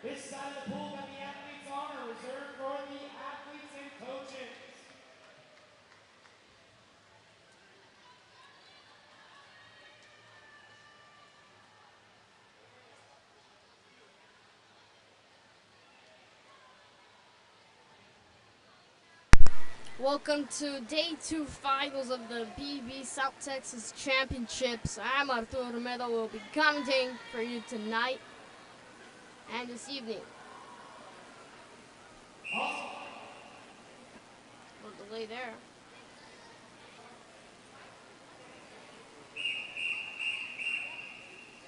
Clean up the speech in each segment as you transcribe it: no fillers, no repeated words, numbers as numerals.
This side of the pool that the athletes on are reserved for the athletes and coaches. Welcome to day 2 finals of the BB South Texas Championships. I'm Arturo Romero. Will be commentating for you tonight and this evening. No delay there.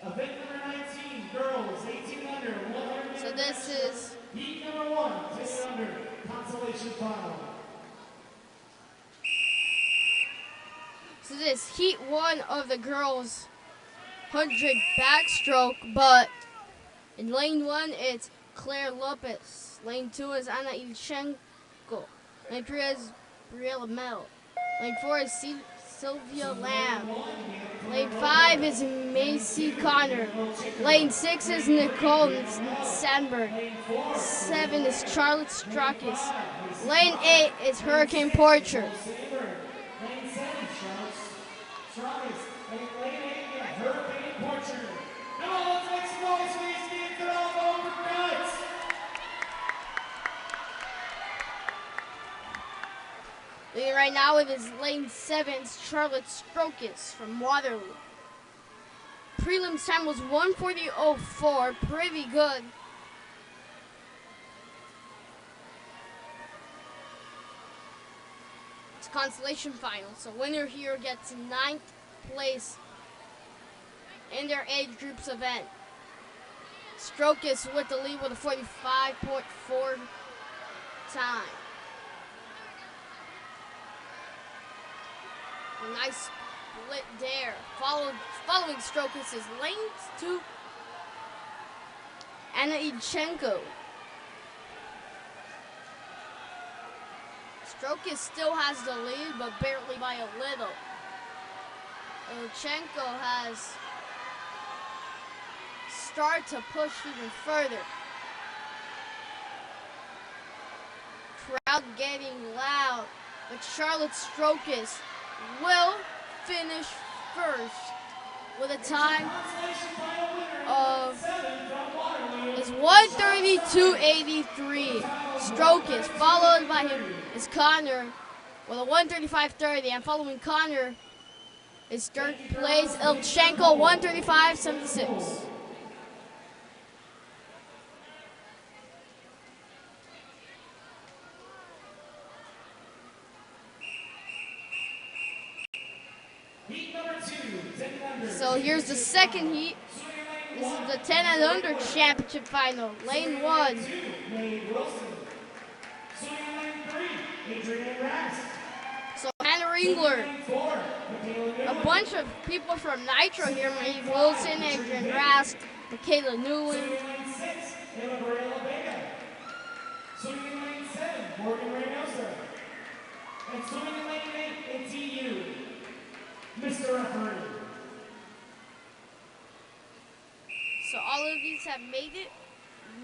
Event number 19, girls, 18 under, 100 So this is heat number 1, 10 under, consolation final. So this is heat 1 of the girls 100 backstroke, but in lane 1 it's Claire Lopez. Lane 2 is Anna Ilchenko. Lane 3 is Briella Mel. Lane 4 is Sylvia Lamb. Lane 5 is Macy Connor. Lane 6 is Nicole Sandberg. 7 is Charlotte Strakis. Lane 8 is Hurricane Porcher. Lane 7, Charlotte Strakis. Lane 8, Hurricane Porcher. Come on, let's make some noise for these teams that are all over nuts. Leading right now it is lane 7's Charlotte Strakis from Waterloo. Prelims time was 1:40.04, pretty good. It's consolation final, so winner here gets 9th place in their age groups event. Strakis with the lead with a 45.4 time. A nice split there. Following Strakis is lane 2, Anna Ilchenko. Strakis still has the lead, but barely by a little. Ilchenko has started to push even further. Crowd getting loud, but Charlotte Strakis will finish first with a time of is 1:32.83. Strakis, followed by him is Connor with a 1:35.30, and following Connor is third place Ilchenko 1:35.76. So here's the second heat. This is the 10 and under championship final. Lane 1. So Hannah Ringler. A bunch of people from Nitro here. Maeve Wilson, Adrian Rask, Michaela Newland. Swimming in lane 7, Morgan Reynosa. And swimming in lane 8, it's EU. Mr. Referee. So all of these have made it.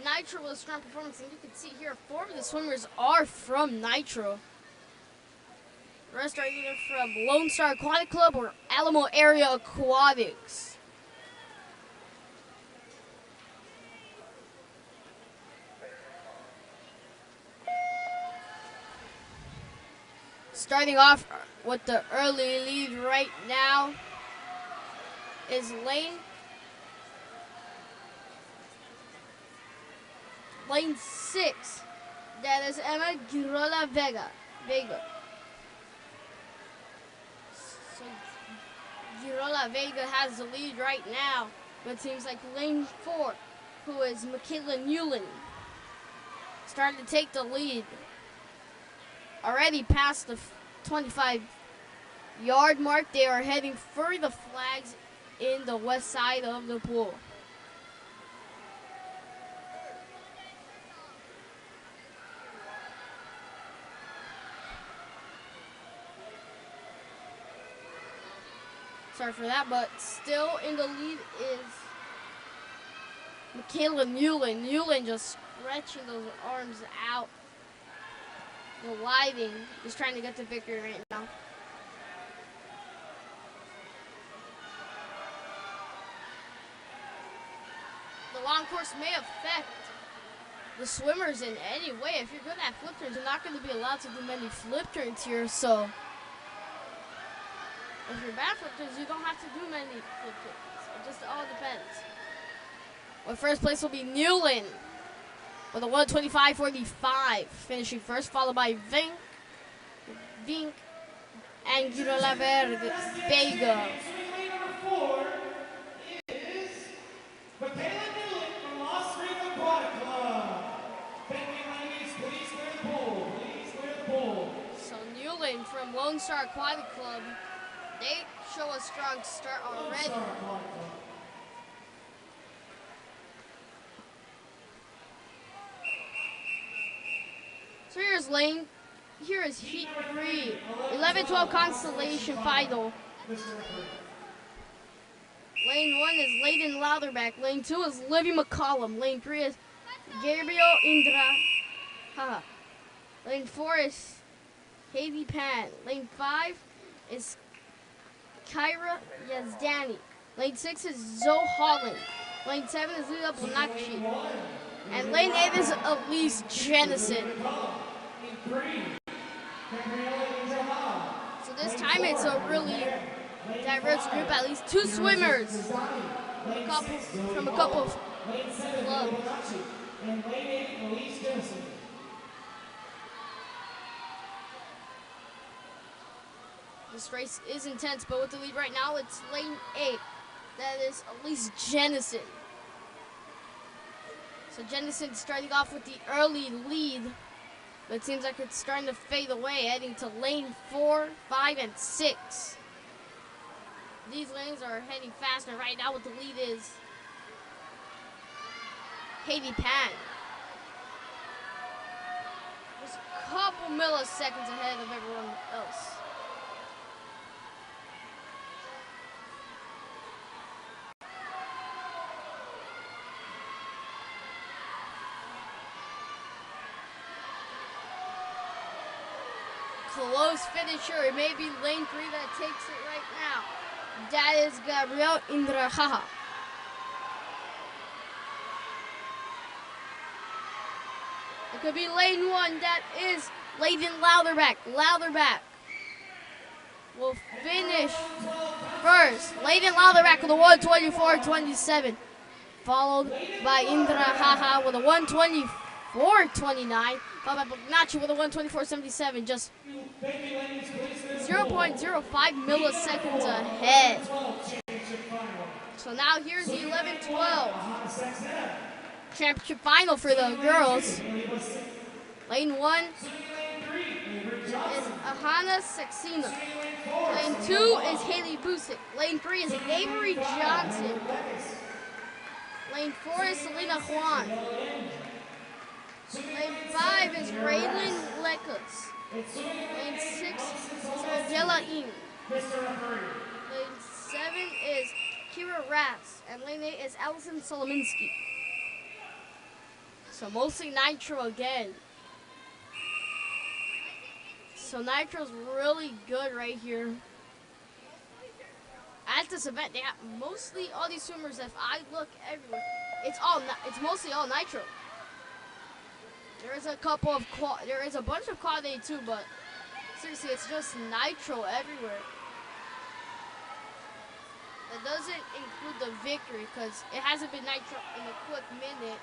Nitro was strong performance, and you can see here 4 of the swimmers are from Nitro. The rest are either from Lone Star Aquatic Club or Alamo Area Aquatics. Starting off with the early lead right now is lane 6. That is Emma Girola Vega. So Girola Vega has the lead right now, but it seems like lane 4, who is Michaela Newland, starting to take the lead. Already past the 25-yard mark, they are heading for the flags in the west side of the pool. Sorry for that, but still in the lead is Michaela Newland. Newland just stretching those arms out. Gliding. Just trying to get the victory right now. The long course may affect the swimmers in any way. If you're good at flip turns, you're not going to be allowed to do many flip turns here. So if you're bad flip turns, you don't have to do many flip turns. It just all depends. Well, first place will be Newland with a 1:25.45, finishing first, followed by Vink and Girolaver Vega. So Newland from Lone Star Aquatic Club, they show a strong start already. So here is Heat 3, 11-12 Constellation Final. Lane 1 is Layden Louderback. Lane 2 is Livy McCollum. Lane 3 is Gabriel Indra. Lane 4 is Haiti Pan. Lane 5 is Kyra Yazdani. Lane 6 is Zoe Holland. Lane 7 is Lila Bonacci. And lane 8 is Elise Jennison. So this time it's a really diverse group, at least 2 swimmers from a couple of clubs. This race is intense, but with the lead right now, it's lane 8. That is Elise Jennison. So Jennison starting off with the early lead, but it seems like it's starting to fade away, heading to lane 4, 5, and 6. These lanes are heading faster. Right now what the lead is Haiti Pan. Just a couple milliseconds ahead of everyone else. Close finisher. It may be lane 3 that takes it right now. That is Gabriel Indrajaja. It could be lane 1. That is Layden Louderback. Louderback will finish first. Layden Louderback with a 1:24.27, followed by Indrajaja with a 1:24.29. Followed by Bonacci with a 1:24.77, just 0.05 milliseconds ahead. So now here's the 11-12 championship final for the girls. Lane 1 is Ahana Saxena. Lane 2 is Haley Busick. Lane 3 is Avery Johnson. Lane 4 is Selena Juan. Lane 5 is Braylon Lekus. Lane 6 is Angela Ing. Lane 7 is Kira Rass. And lane 8 is Allison Solominski. So mostly nitro again. So nitro's really good right here. At this event, they have mostly all these swimmers. If I look everywhere, it's mostly all nitro. There is a bunch of quad A too, but seriously, it's just nitro everywhere. That doesn't include the victory because it hasn't been nitro in a quick minute.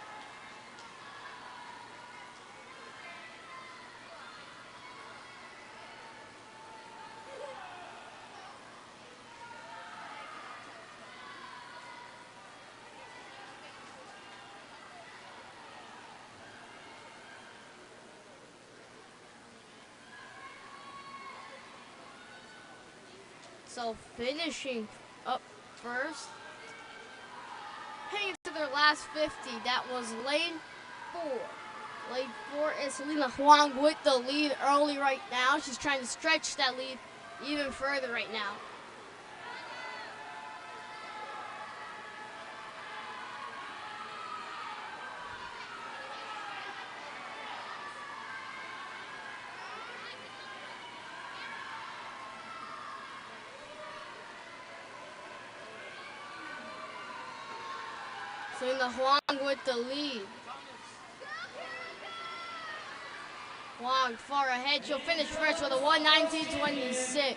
So finishing up first, heading to their last 50, that was lane 4. Lane 4 is Selena Huang with the lead early right now. She's trying to stretch that lead even further right now. Selena Huang with the lead. Huang far ahead. She'll finish first with a 1:19.26.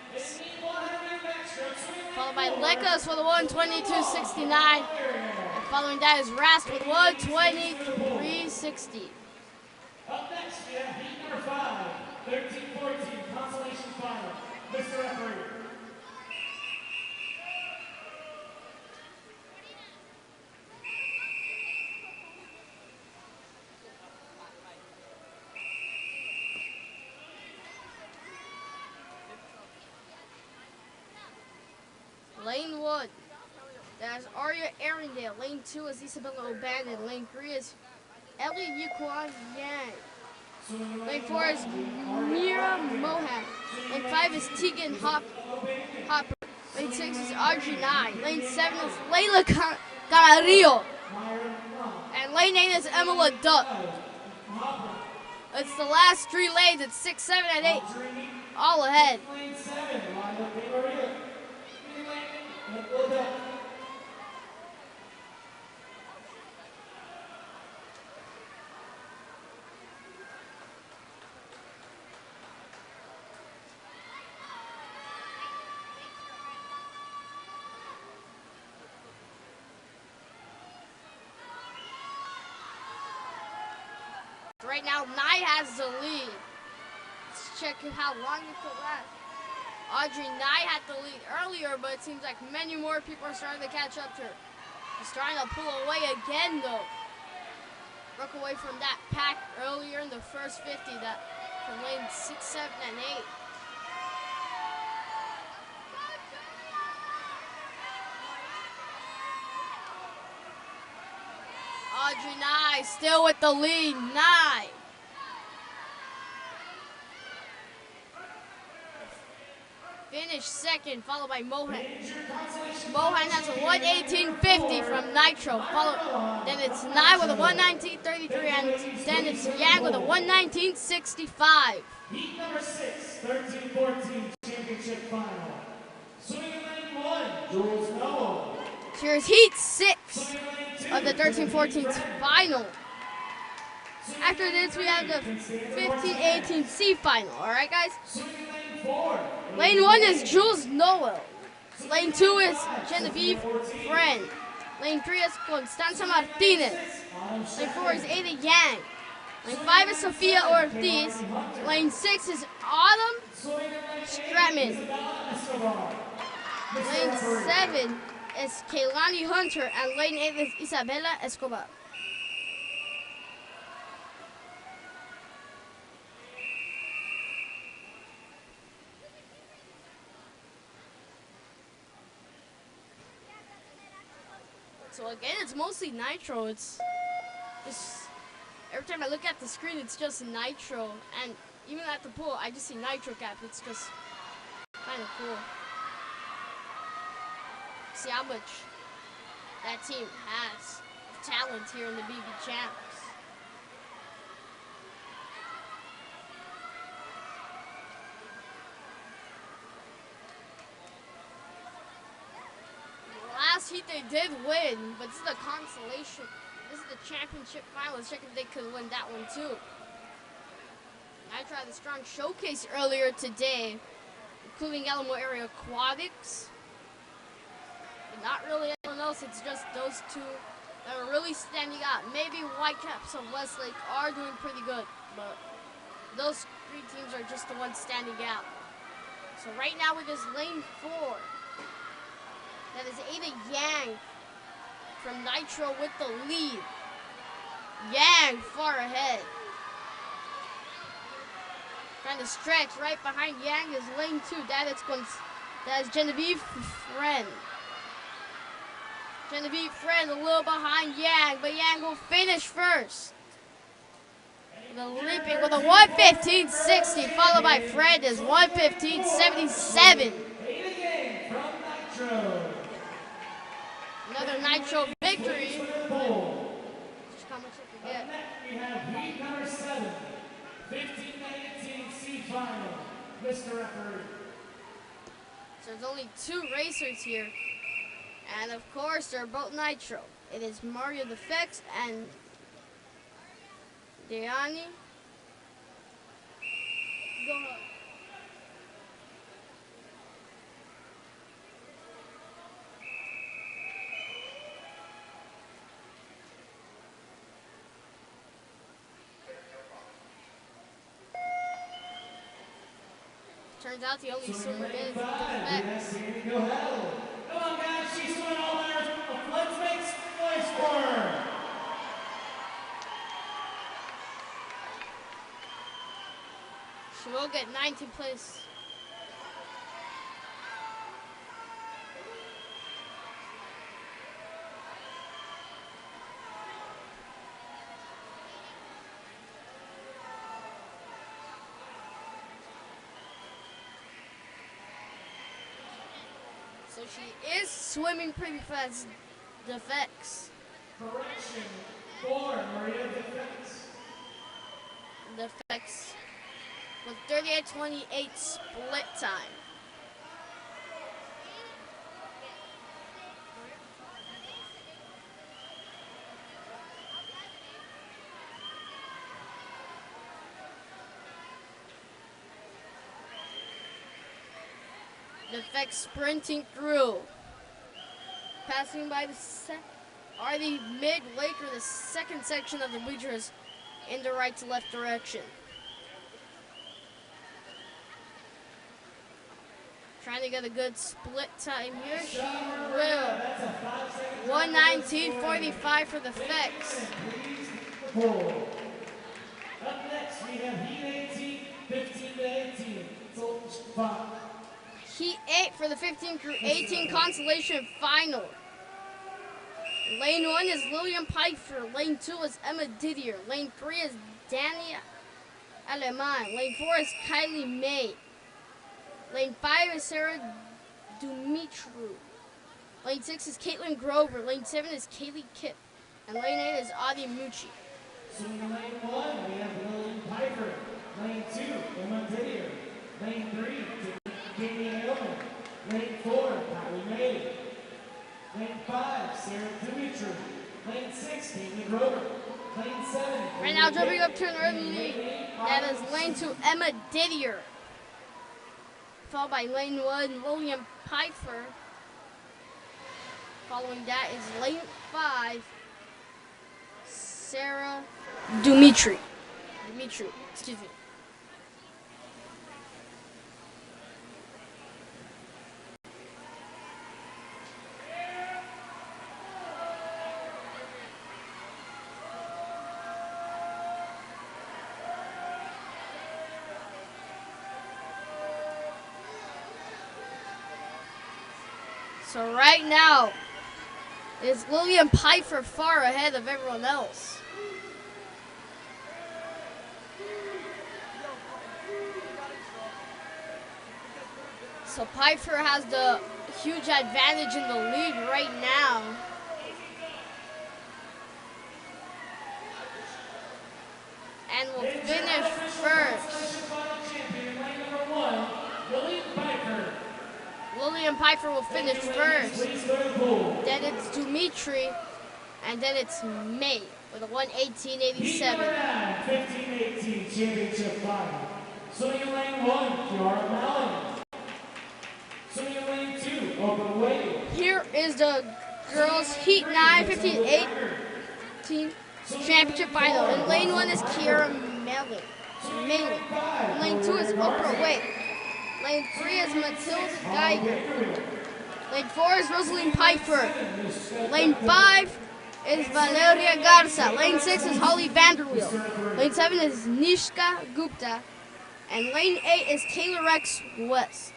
Followed by Lekas with a 1:22.69. And following that is Rast with 1:23.60. Up next, we have heat number 5, 13-14, consolation final. Mr. Referee. Lane 1, that's Arya Arendale. Lane 2 is Isabella O'Bannon. Lane 3 is Ellie Yuquan Yang. Lane 4 is Mira Mohan. Lane 5 is Tegan Hopper. Lane 6 is Audrey Nye. Lane 7 is Layla Canario. And lane 8 is Emma Duck. It's the last 3 lanes. It's 6, 7, and 8. All ahead. Right now, Nye has the lead. Let's check how long it could last. Audrey Nye had the lead earlier, but it seems like many more people are starting to catch up to her. She's starting to pull away again, though. Broke away from that pack earlier in the first 50, that from lane 6, 7, and 8. Audrey Nye still with the lead. Nye. Finished second, followed by Mohan. Mohan has a 1:18.50 from Nitro. Then it's Nye with a 1:19.33, and then it's Yang with a 1:19.65. Heat number 6, 13-14 championship final. Swimming in lane 1, Jules Noah. Here's Heat 6 of the 13-14 final. After this, we have the 15-18C final. All right, guys? Lane 1 is Jules Noel. Lane 2 is Genevieve Friend. Lane 3 is Constanza Martinez. Lane 4 is Ada Yang. Lane 5 is Sofia Ortiz. Lane 6 is Autumn Stratman. Lane 7 is Kaylani Hunter. And lane 8 is Isabella Escobar. So again, it's mostly Nitro. It's just, every time I look at the screen, it's just Nitro. And even at the pool, I just see Nitro cap. It's just kind of cool. See how much that team has of talent here in the BB Champs. Last heat they did win, but this is the consolation. This is the championship final. Let's check if they could win that one too. I tried the strong showcase earlier today, including Alamo Area Aquatics. But not really anyone else. It's just those two that are really standing out. Maybe Whitecaps of Westlake are doing pretty good, but those 3 teams are just the ones standing out. So right now it is lane 4. That is Ada Yang from Nitro with the lead. Yang far ahead. Trying to stretch right behind Yang is lane 2. That is Genevieve Friend. Genevieve Friend a little behind Yang, but Yang will finish first. The leaping with a 1:15.60, followed by Friend is 1:15.77. Another Nitro victory. How much I can get. We have heat number 7, 15-18C final. Mr. Referee. So there's only 2 racers here. And of course, they're both Nitro. It is Mario the Fex and Diani. Go ahead. Turns out the only swimmer is the Fex. Go hell. Come on, guys. She's swimming all by herself. Let's make some noise for her. She will get 19th place. So she is swimming pretty fast, the Fex. Correction for Maria Defense. The Fex with 38:28 split time. The Fex sprinting through, passing by the mid-lake or the second section of the bleachers in the right to left direction. Trying to get a good split time here. She will. 1:19:45 for the Fex. Up next, we have Heat 18, 15 to 18. Heat 8 for the 15 through 18 consolation final. Lane 1 is Lillian Pfeiffer. Lane 2 is Emma Didier. Lane 3 is Dania Aleman. Lane 4 is Kylie May. Lane 5 is Sarah Dumitru. Lane 6 is Caitlin Grover. Lane 7 is Kaylee Kipp. And lane 8 is Adi Mucci. So in lane 1, we have Lillian Piper. Lane 2, Emma Didier. Lane 3, Katie Hillman. Lane 4, Kylie May. Lane 5, Sarah Dumitru. Lane 6, Caitlin Grover. Lane 7. Right now jumping up to an early lead. That is lane 2, Emma Didier. Followed by lane 1, Lillian Pfeiffer. Following that is lane 5, Sarah Dumitru, excuse me. So right now, is Lillian Pfeiffer far ahead of everyone else. So Pfeiffer has the huge advantage in the lead right now. And will finish first. Lillian Pfeiffer will finish first. Then it's Dumitri, and then it's May with a 1:18.87. 15-18 championship final. Swimming in lane 1, Kiara Mallon. Swimming in lane 2, Open Way. Here is the girls' Heat 9, 15-18 championship final. In lane 1 is Kiara Mellon. In lane 2 is Oprah Wade. Lane 3 is Matilda Geiger. Lane 4 is Rosaline Pfeiffer. Lane 5 is Valeria Garza. Lane 6 is Holly Vanderweel. Lane 7 is Nishka Gupta. And lane 8 is Taylor Rex West.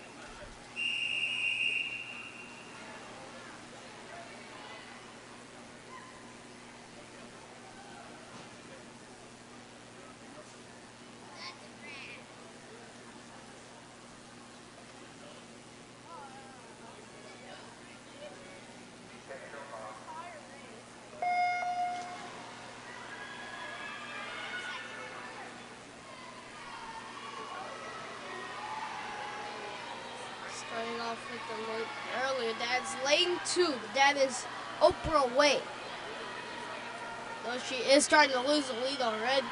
Starting off with the lane earlier, that's lane 2. That is Oprah Way. Though she is starting to lose the lead already.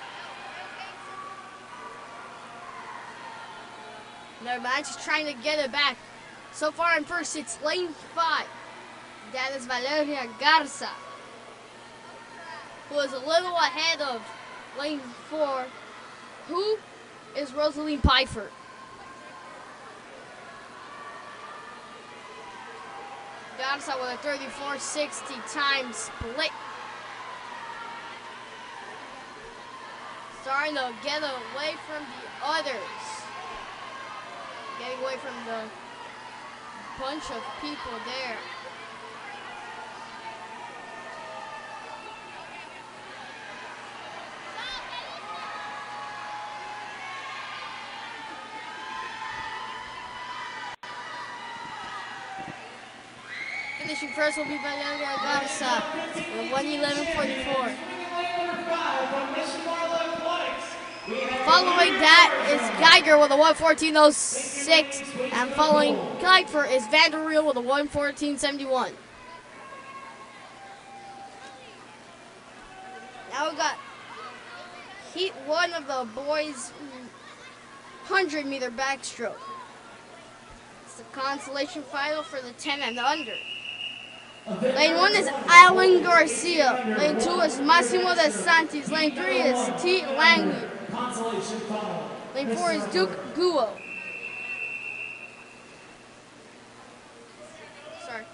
Their match is trying to get it back. So far in first, it's lane 5. That is Valeria Garza, who is a little ahead of lane 4, who is Rosaline Pfeiffer. Garza with a 34.60 time split. Starting to get away from the others. Getting away from the bunch of people there. Finishing first will be Valeria Garza with 1:11.44. Following that is Geiger with a 1:14.06, and following Geiger is Vanderreel with a 1:14.71. Now we got heat 1 of the boys' 100-meter backstroke. It's the consolation final for the 10 and under. Lane 1 is Alan Garcia. Lane 2 is Massimo De Santis. Lane 3 is T. Langley. Lane 4 is Duke Guo. Sorry.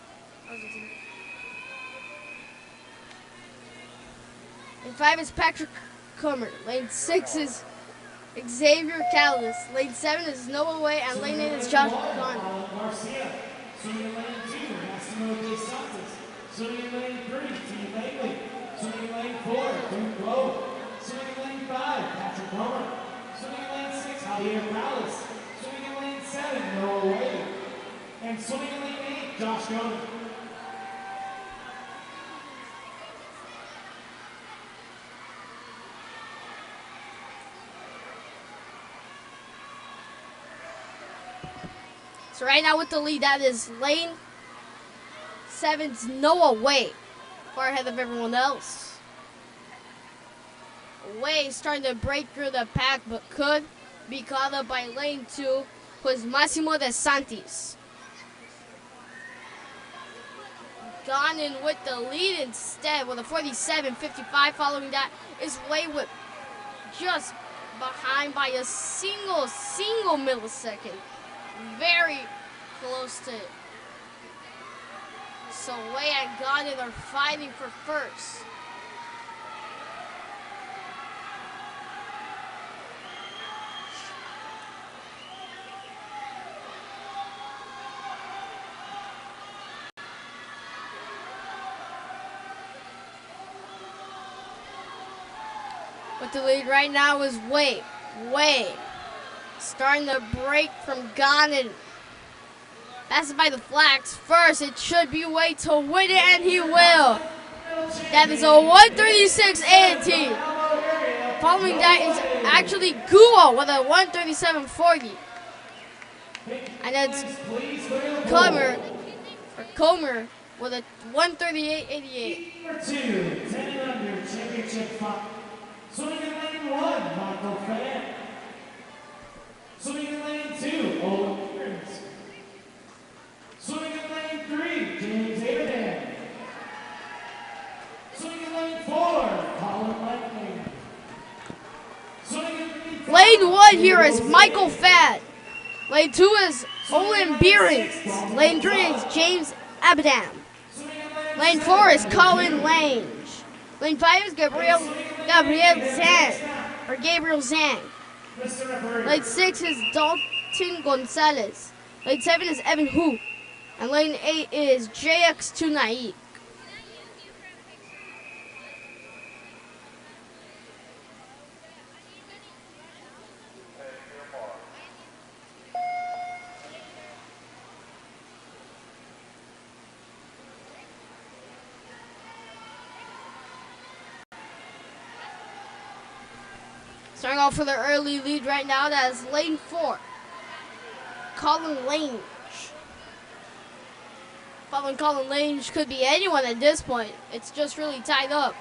Lane 5 is Patrick Kummer. Lane 6 is Xavier Callis. Lane 7 is Noah Way. And lane 8 is Josh Gunn. Swimming in lane 2, Massimo De Santos. Swimming in lane 3, T. Langley. Swimming in lane 4, Duke Guo. Swimming in lane 5, Patrick Kummer. Swimming in lane 6, Javier Morales. Swimming in lane 7, Noah Wade. And swimming in lane 8, Josh Gunn. So right now with the lead, that is lane 7's Noah Way, far ahead of everyone else. Way starting to break through the pack, but could be caught up by lane 2, who is Massimo De Santis. Gone in with the lead instead with a 47.55. Following that is Way with just behind by a single millisecond. Very close to it. So Way and Godin are fighting for first. But the lead right now is Way. Way starting to break from Godin. Passed by the flags first. It should be Way to win it, and he will. That is a 136 A&T. Following that is actually Guo with a 137.40. And it's Comer with a 138.88. Number 2, 10 and under championship fight. Swimming in lane 1, Michael Fan. Swimming in lane 2, Owen Kearns. Swimming in lane 3, James Abraham. Swimming in lane 4, Colin Lightning. Swimming in lane 5, Lane 1 here is Michael Fadd. Lane 2 is Owen Beerings. Lane 3 is James Abadam. Lane 4 is Colin Lange. Lane 5 is Gabriel Zhang. Lane 6 is Dalton Gonzalez. Lane 7 is Evan Hu. And lane 8 is JX2 Naik. Starting off for the early lead right now, that is lane 4, Colin Lange. Following Colin Lange could be anyone at this point. It's just really tied up.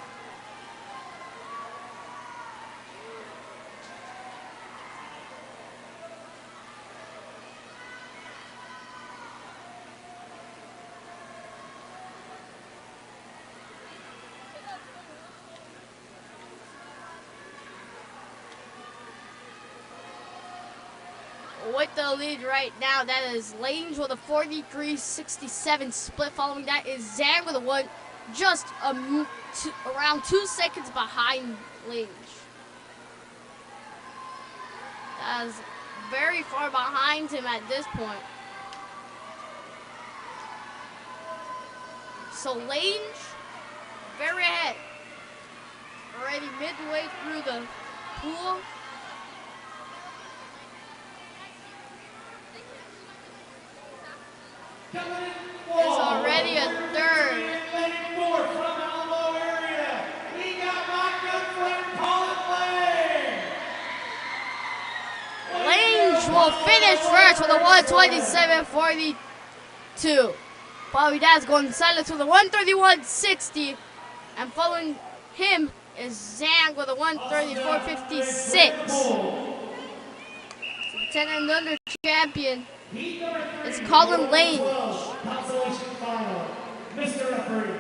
with the lead right now. That is Lange with a 43-67 split. Following that is Zhang with a one, just around 2 seconds behind Lange. That is very far behind him at this point. So Lange, very ahead. Already midway through the pool. It's already a third. Lange will finish first with a 127.42. Following that is going silent with a 131.60. And following him is Zhang with a 134.56. The 10 and under champion is Colin Lange. Consolation final, Mr. Referee.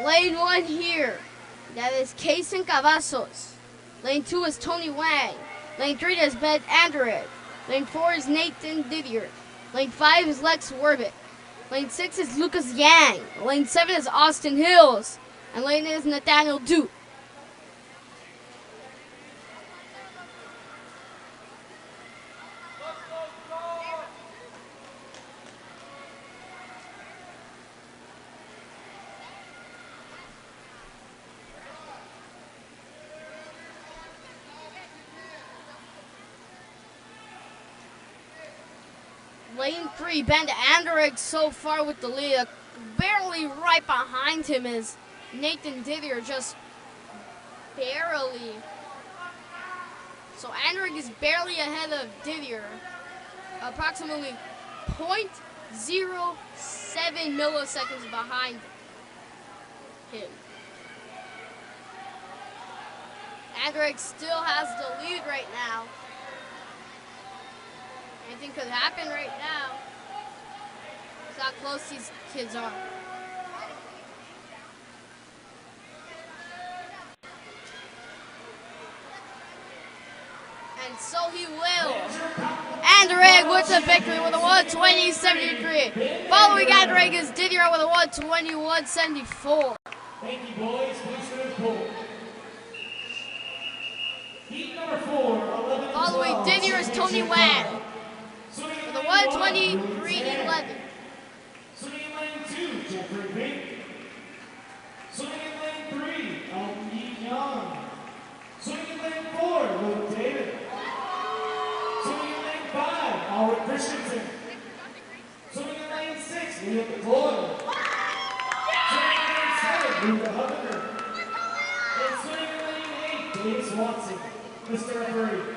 Lane 1 here, that is Kason Cavazos. Lane 2 is Tony Wang. Lane 3 is Ben Anderegg. Lane 4 is Nathan Didier. Lane 5 is Lex Werbick. Lane 6 is Lucas Yang. Lane 7 is Austin Hills. And lane 8 is Nathaniel Duke. Lane 3, Ben Anderegg so far with the lead. Barely right behind him is Nathan Didier, just barely. So Anderegg is barely ahead of Didier. Approximately 0.07 milliseconds behind him. Anderegg still has the lead right now. Anything could happen right now. That's how close these kids are. And so he will. Anderegg with the victory with a 120.73. Following Anderegg is Didier with a 121.74. Thank you, boys. Please to the pool. Heat number 4, 11. Following Didier is Tony Wang with a 123.11. Swimming in lane 2, Jeffrey Pink. Swimming in lane 3, Elton Yi Young. Swimming in lane 4, Luke David. Swimming in lane 5, Albert Christensen. Swimming in lane 6, Leah McCloy. Swimming in lane 7, Luca Hubbard. And swimming in lane 8, Davis Watson. Mr. Referee.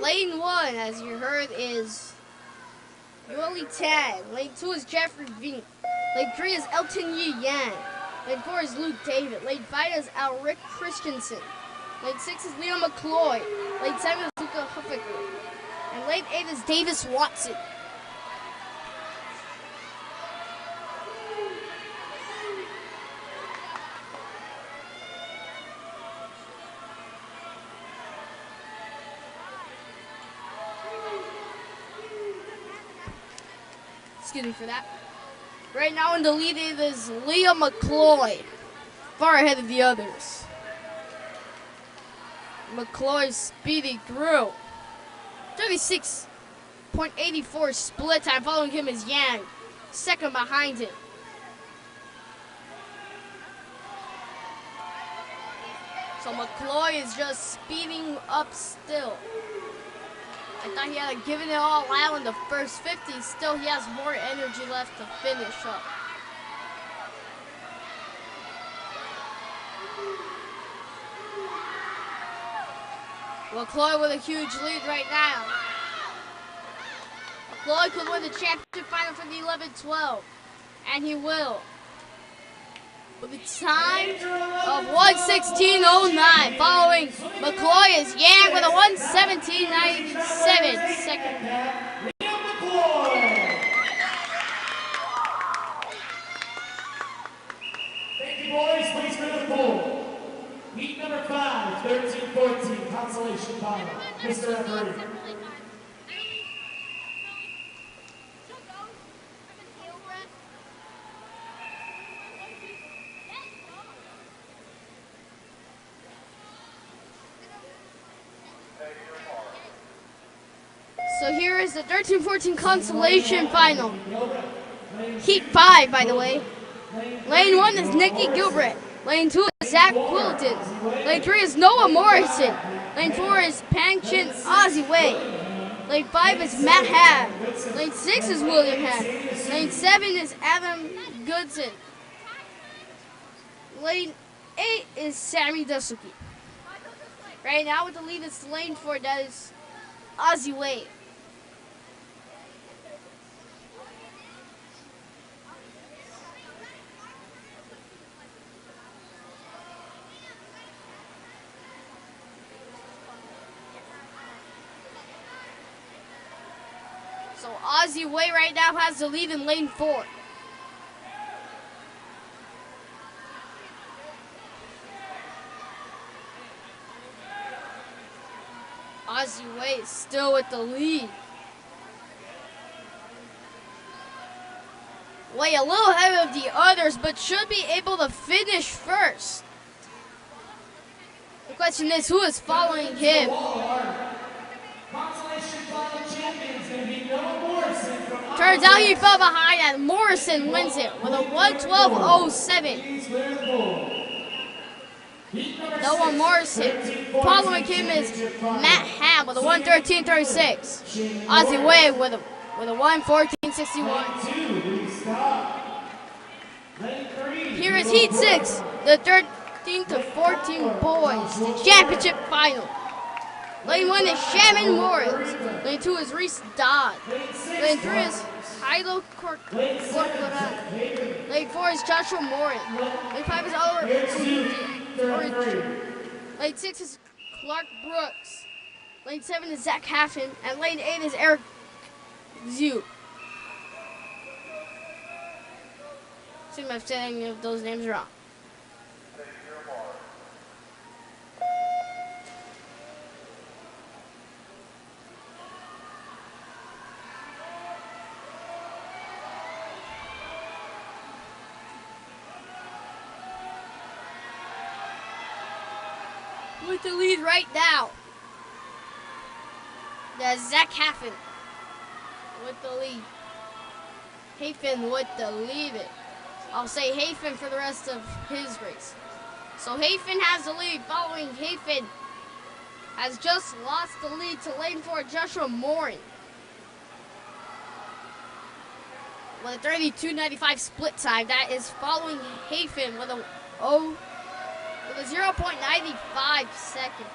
Lane 1, as you heard, is Yuli Tan. Lane 2 is Jeffrey Vink. Lane 3 is Elton Yi Yang. Lane 4 is Luke David. Lane 5 is Alric Christensen. Lane 6 is Liam McCloy. Lane 7 is Luca Huffaker. And lane 8 is Davis Watson. Excuse me for that. Right now in the lead it is Leah McCloy, far ahead of the others. McCloy speeding through. 36.84 split time. Following him is Yang, second behind him. So McCloy is just speeding up still. I thought he had given it all out in the first 50. Still, he has more energy left to finish up. McCloy with a huge lead right now. McCloy could win the championship final for the 11-12. And he will. With a time of 1:16.09. Following McCoy is Yang with a 1:17.97 second. Thank you, boys. Please go to the pool. Heat number 5, 13-14, consolation final. Mr. Referee. So here is the 13-14 consolation final. Heat 5, by the way. Lane 1 is Nikki Gilbreth. Lane 2 is Zach Quilton. Lane 3 is Noah Morrison. Lane 4 is Pangchin Ozzy Wei. Lane 5 is Matt Hamm. Lane 6 is William Hamm. Lane 7 is Adam Goodson. Lane 8 is Sammy Dasuki. Right now with the lead is Lane 4, that is Ozzy Wei. So Ozzy Wei right now has the lead in lane 4. Ozzy Wei is still with the lead. Wei a little ahead of the others, but should be able to finish first. The question is, who is following him? Turns out he fell behind and Morrison wins it with a 1:12.07. Noah Morrison. Following him is Matt Hamm with a 1:13.36. Ozzy Wei with a 1:14.61. Here is Heat 6, the 13-14 boys, the championship final. Lane 1 is Shaman Morris. Lane 2 is Reese Dodd. Lane 3 is Hilo Corcoran. Lane 4 is Joshua Morin. Lane 5 is Oliver. Lane 6 is Clark Brooks. Lane 7 is Zach Haffen. And lane 8 is Eric Zhu. See if I'm saying any of those names wrong. With the lead right now. That's Zach Haffen with the lead. Hafen with the lead. I'll say Hafen for the rest of his race. So Hafen has the lead. Following Hafen has just lost the lead to lane 4, Joshua Morin. With a 32.95 split time. That is following Hafen with a 0.95 second.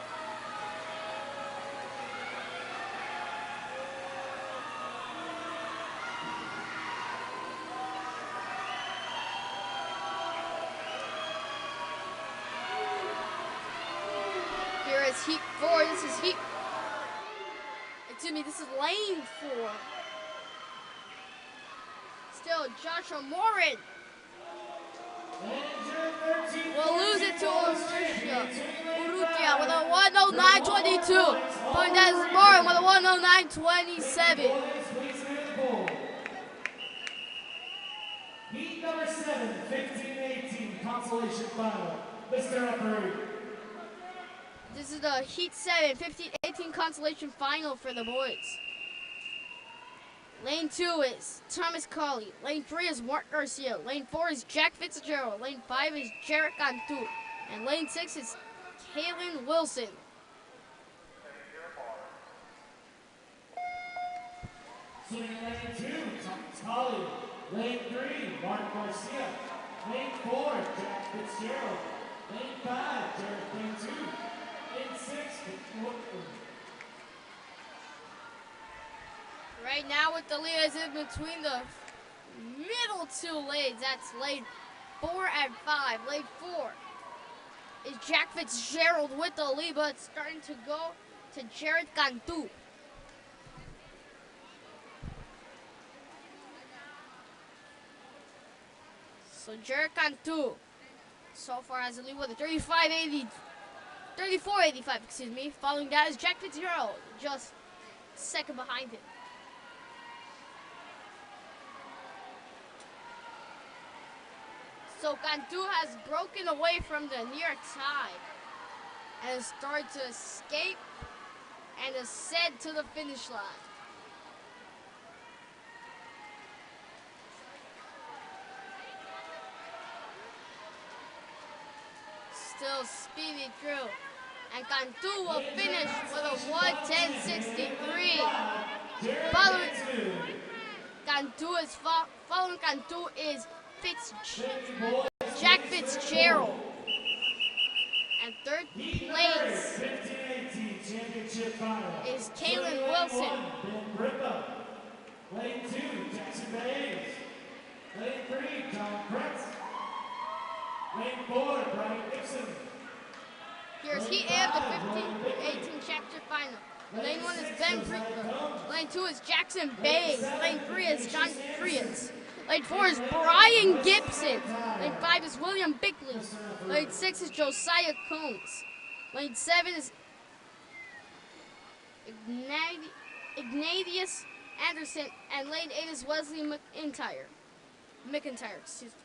Here is Heat 4. This is this is lane 4. Still Joshua Morin. We'll lose it to Urrutia with a 1:09.22. Point that is Morin with a 1:09.27. Heat number 7, 15-18, consolation final. Mr. Referee. This is the Heat 7, 15-18 consolation final for the boys. Lane 2 is Thomas Colley. Lane 3 is Mark Garcia. Lane 4 is Jack Fitzgerald. Lane 5 is Jarek Cantu. And lane 6 is Kaylin Wilson. Swimming lane 2, Thomas Colley. Lane 3, Mark Garcia. Lane 4, Jack Fitzgerald. Lane 5, Jarek Cantu. Lane 6, Right now with the lead is in between the middle two lanes. That's lane 4 and 5. Lane 4 is Jack Fitzgerald with the lead, but it's starting to go to Jared Cantu. So Jared Cantu so far has a lead with a 34.85, excuse me. Following that is Jack Fitzgerald, just second behind him. So Cantu has broken away from the near tie and has started to escape and ascend to the finish line. Still speeding through. And Cantu will finish with a 1:10.63. Following Cantu is Jack Fitzgerald. And third place is Kaylin Wilson. Lane 2, Jackson Bays. Lane 3, John Kretz. Lane 4, Brian Gibson. Here's Heat A of the 15-18 chapter final. Lane 1 is Ben Brickler. Lane 2 is Jackson Bays. Lane 3 is John Frietz. Lane 4 is Brian Gibson. Lane 5 is William Bickley. Lane 6 is Josiah Combs. Lane 7 is Ignatius Anderson. And lane 8 is Wesley McIntyre, excuse me.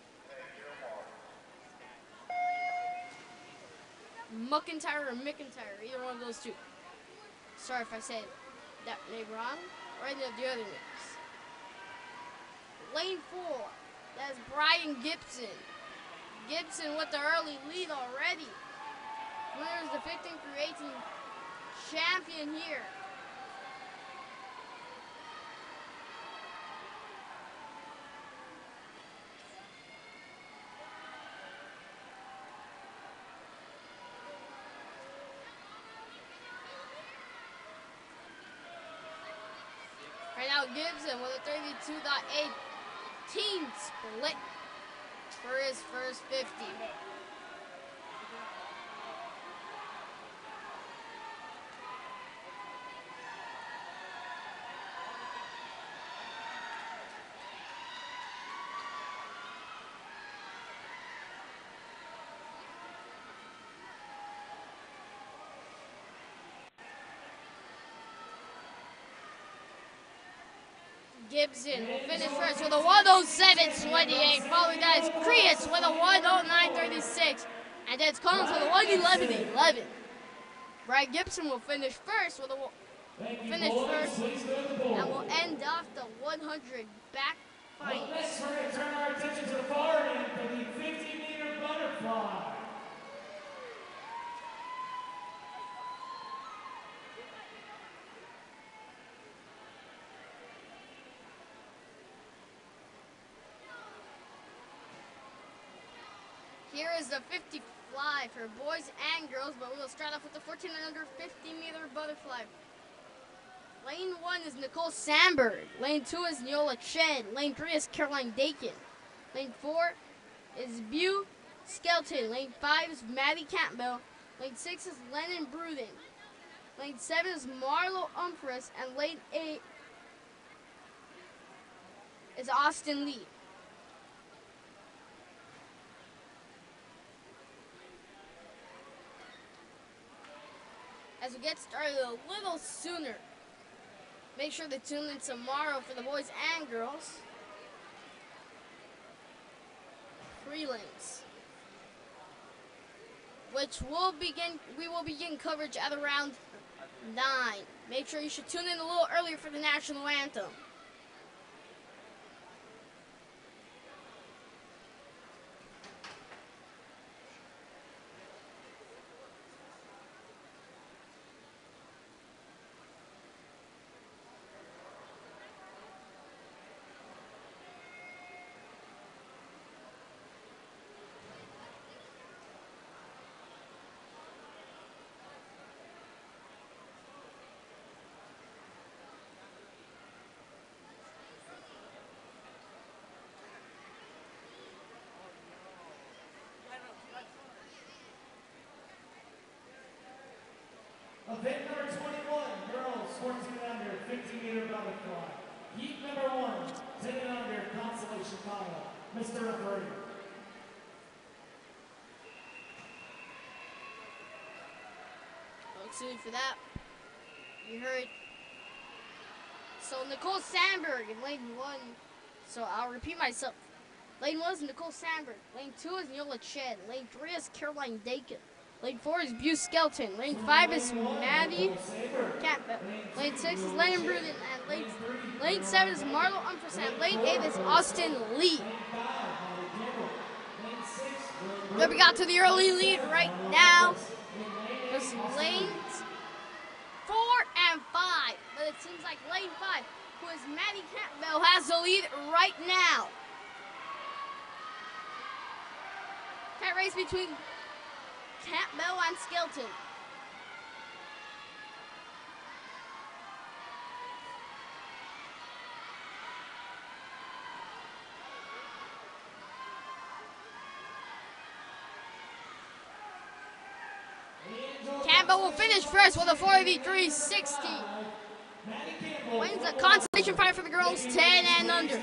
McIntyre or McIntyre, either one of those two. Sorry if I said that name wrong, or any of the other names. Lane 4, that's Brian Gibson. Gibson with the early lead already. Winner is the 15-18 champion here. Right now, Gibson with a 32.8 split for his first 50. Gibson will finish first with a 1:07.28. Following that is Creus with a 1:09.36. And then it's Collins with a 1:11.11. Brian Gibson will finish first with a and will end off the 100 back final. Next, we're going to turn our attention to the far end for the 50-meter butterfly. Here is the 50 fly for boys and girls, but we'll start off with the 14 and under 50-meter butterfly. Lane 1 is Nicole Sandberg. Lane 2 is Neola Chen. Lane 3 is Caroline Dakin. Lane 4 is Bew Skelton. Lane 5 is Maddie Campbell. Lane 6 is Lennon Bruden. Lane 7 is Marlo Umphris. And lane 8 is Austin Lee. As we get started a little sooner, make sure to tune in tomorrow for the boys and girls prelims, which we will begin coverage at around 9. Make sure you should tune in a little earlier for the national anthem. Heat number 1, 10 and under consolation final. Mr. Referee. Excuse me for that. You heard. So Nicole Sandberg in lane 1. So I'll repeat myself. Lane 1 is Nicole Sandberg. Lane 2 is Neola Chen. Lane 3 is Caroline Dakin. Lane 4 is Buse Skelton. Lane 5 is Maddie Campbell. Lane 6 is Lennon Bruden. And lane 7 is Marlo Umpersan. Lane 8 is Austin Lee. Then we got to the early lead right now. It's lanes 4 and 5. But it seems like lane 5, who is Maddie Campbell, has the lead right now. That race between Campbell and Skelton. Campbell will finish first with a 43.60. Wins the consolation final for the girls, 10 and under.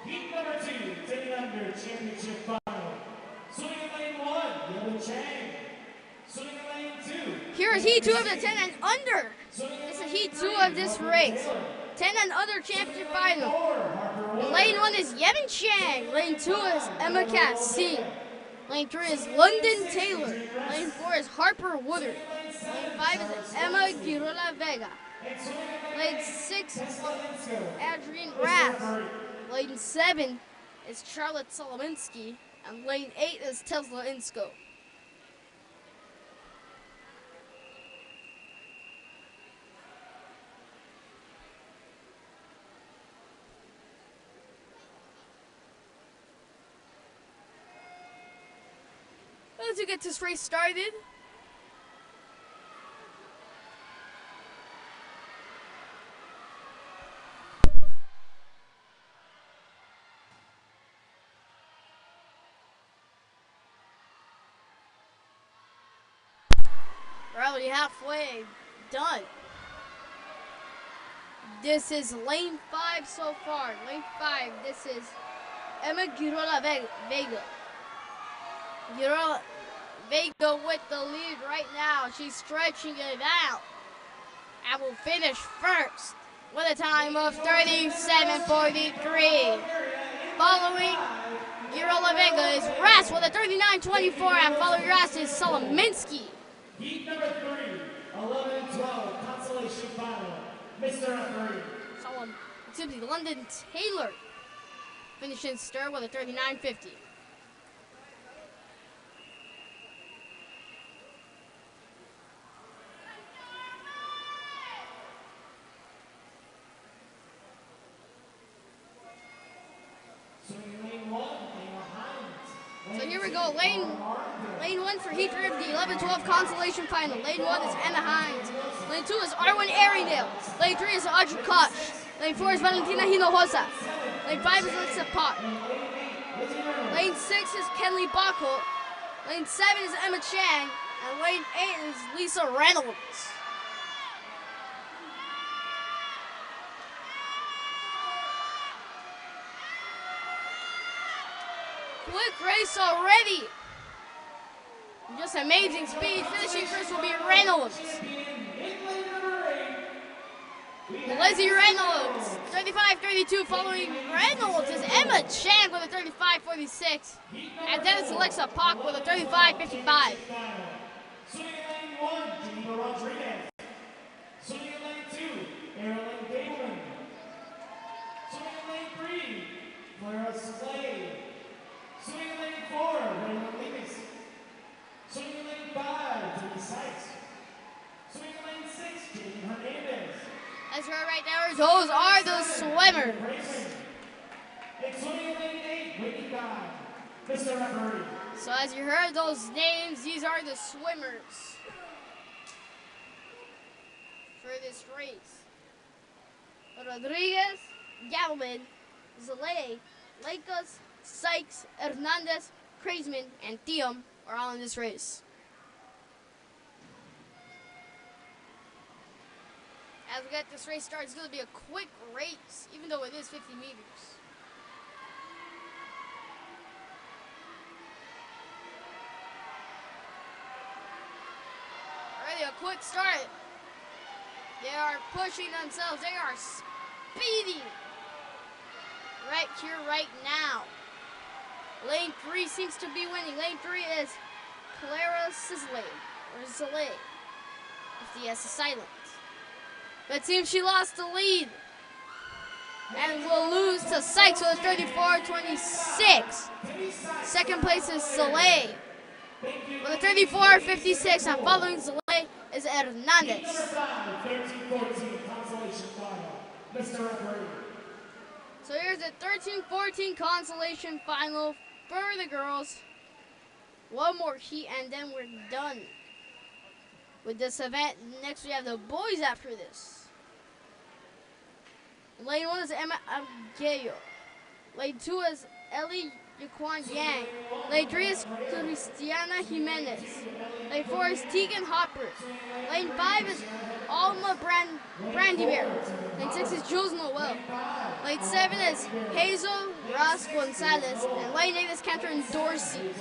Heat number 2, 10 and under championship final. Swimming in lane 1, Yellow Chang. Swimming in lane 2. Here is heat 2 of the 10 and under. This is heat 2 of this race. 10 and under championship final. Lane 1 is Yevon Chang. Lane 2 is Emma Cassine. Lane 3 is London Taylor. Lane 4 is Harper Woodard. Lane 5 is Emma Girola Vega. Lane 6 is Adrienne Rath. Lane 7 is Charlotte Solominski. And lane 8 is Tesla Insko. Let's get this race started. We're already halfway done. This is lane 5 so far. Lane 5, this is Emma Girola Vega. Girola Vega with the lead right now. She's stretching it out and will finish first with a time of 37.43. Following Girola Vega is Ras with a 39.24, and following Ras is Solominski. Heat number 3, 11 and 12 consolation final. Mr. Referee. London Taylor finishing stir with a 39.50. So here we go, lane 1 for heat 3 of the 11-12 consolation final. Lane 1 is Anna Hines. Lane 2 is Arwen Arendale. Lane 3 is Audrey Koch. Lane 4 is Valentina Hinojosa. Lane 5 is Alexa Pot. Lane 6 is Kenley Bacco. Lane 7 is Emma Chang. And lane 8 is Lisa Reynolds. Quick race already. Just amazing speed. Finishing first will be Reynolds. Lizzie Reynolds, 35.32. Following Reynolds is Emma Chang with a 35.46. And then it's Alexa Pock with a 35.55. Swimming in lane 1, Geneva Rodriguez. Swimming in lane 2, Erin Gableman. Swimming in lane 3, Clara Slade. Swimming in lane 4, Raymond Levis. Swimming in lane 5, Jimmy Sykes. Swimming in lane 6, Jamie Hernandez. That's right, right there. Those are the swimmers. And swimming in lane 8, Whitney Guy. Mr. Referee. So as you heard those names, these are the swimmers for this race. Rodriguez, Galvin, Zalay, Lakos, Sykes, Hernandez, Kreisman, and Thiam are all in this race. As as we get this race started, it's going to be a quick race, even though it is 50 meters. Already a quick start. They are pushing themselves. They are speeding right here, right now. Lane 3 seems to be winning. Lane 3 is Clara Sisley, or Zalay, if the S is silent. But it seems she lost the lead and will lose to Sykes with a 34-26. Second place is Zalay with a 34-56, and following Zalay is Hernandez. So here's the 13-14 consolation final for the girls. One more heat and then we're done with this event. Next we have the boys after this. Lane 1 is Emma Aguayo. Lane 2 is Ellie Yaquan Yang. Lane 3 is Cristiana Jimenez. Lane 4 is Tegan Hopper. Lane 5 is Alma Brandybear. Lane 6 is Jules Noel. Lane 7 is Hazel Ross Gonzalez. And lane 8 is Catherine Dorsey.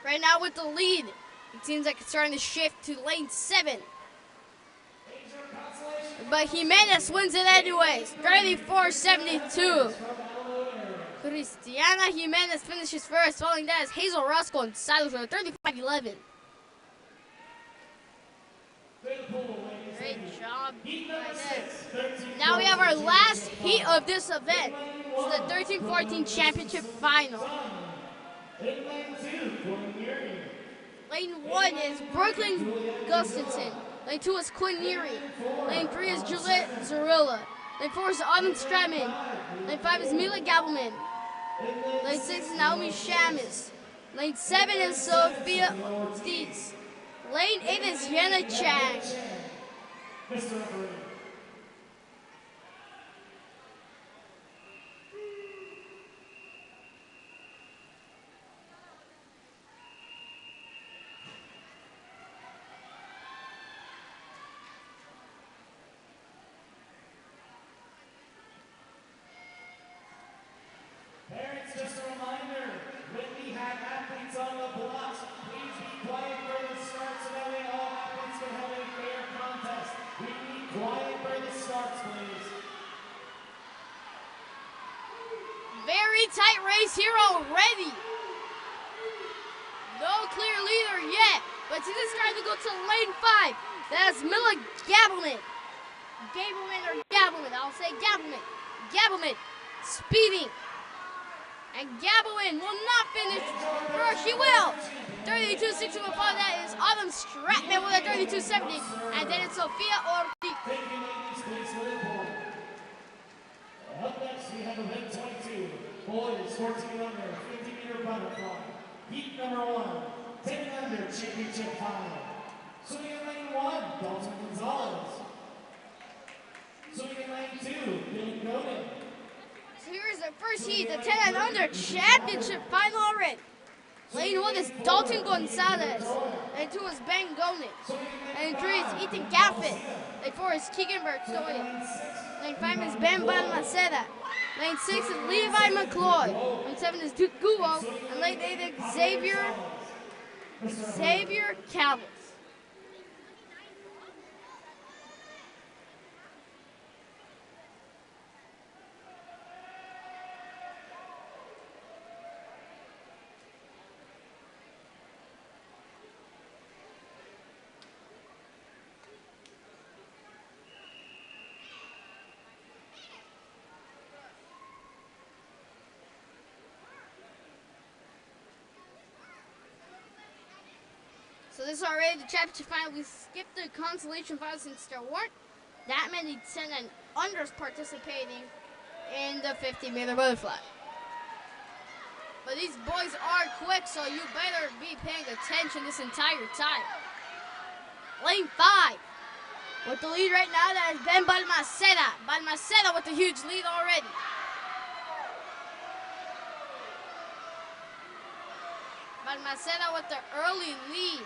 Right now with the lead, it seems like it's starting to shift to lane 7. But Jimenez wins it anyways, 34-72. Cristiana Jimenez finishes first. Following that is Hazel Roscoe and Silas with a 35-11. Great job by them. Now we have our last heat of this event. It's the 13-14 championship final. Lane 1 is Brooklyn Gustafson. Lane 2 is Quinn Neary. Lane 3 is Juliet Zarilla. Lane 4 is Autumn Stratman. Lane 5 is Mila Gabelman. Lane 6 is Naomi Shamus. Lane 7 is Sophia Ortiz. Lane 8 is Yana Chang. Just a reminder, when we have athletes on the blocks, please be quiet for the start so that way all athletes can have a fair contest. We need quiet for the starts, please. Very tight race here already. No clear leader yet, but she's starting to go to lane 5. That's Mila Gabelman. I'll say Gabelman. Gabelman speeding. And Gabelman will not finish first. She will. 32-60 before that is Autumn Stratman with a 32-70. And then it's Sophia Ortiz. Up next we have event 22. Boys 14 under 50-meter butterfly. Heat number 1. 10 under championship final. Swimming in lane 1, Dalton Gonzalez. Swimming in lane 2, Billy Godin. So here's the first heat, the 10 and under championship final already. Lane 1 is Dalton Gonzalez. Lane 2 is Ben Gonin. Lane 3 is Ethan Gaffett. Lane 4 is Keegan Bertoya. Lane 5 is Ben Balmaceda. Lane 6 is Levi McCloy. Lane 7 is Duke Guo. And lane 8 is Xavier Calvin. So this is already the championship final. We skipped the consolation final since there weren't that many 10 and unders participating in the 50-meter butterfly. But these boys are quick, so you better be paying attention this entire time. Lane 5 With the lead right now, that is Ben Balmaceda. Balmaceda with a huge lead already. Balmaceda with the early lead.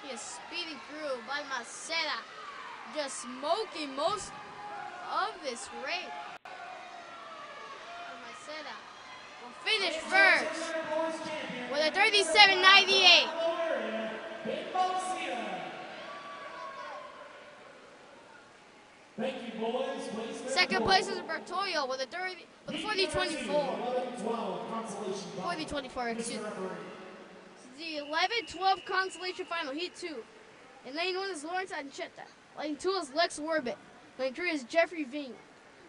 He is speeding through. Balmaceda just smoking most of this race. Balmaceda will finish first with a 37.98. Thank you, boys. Second place is Bertoyo with a 40.24. 40.24, excuse me. The 11-12 consolation final, heat 2. In lane 1 is Lawrence Ancheta. Lane 2 is Lex Warbit. Lane 3 is Jeffrey Ving.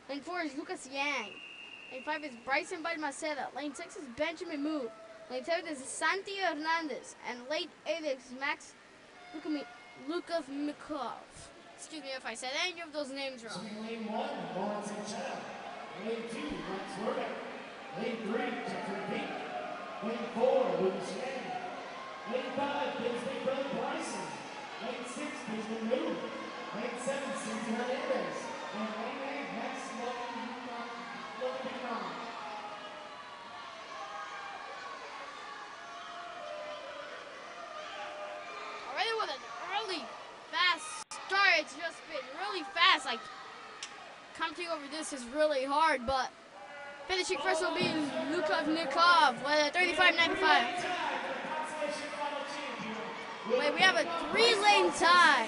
Lane 4 is Lucas Yang. Lane 5 is Bryson Balmaceda. Lane 6 is Benjamin Move. Lane 7 is Santi Hernandez. And lane 8 is Max Lukov. Excuse me if I said any of those names wrong. Lane 1, Lawrence Ancheta. Lane 2, Lex Warbit. Lane 3, Jeffrey Ving. Lane 4, Lucas Yang. Lane 5, Big Brother Bryson. Lane 6, Benjamin Move. Lane 7, Santi Hernandez. And lane 8, Max Lukov. Already with an early, fast start, it's just been really fast. Like, commenting over this is really hard, but finishing first will be Nikov with a 35.95. Wait, we have a 3-lane tie.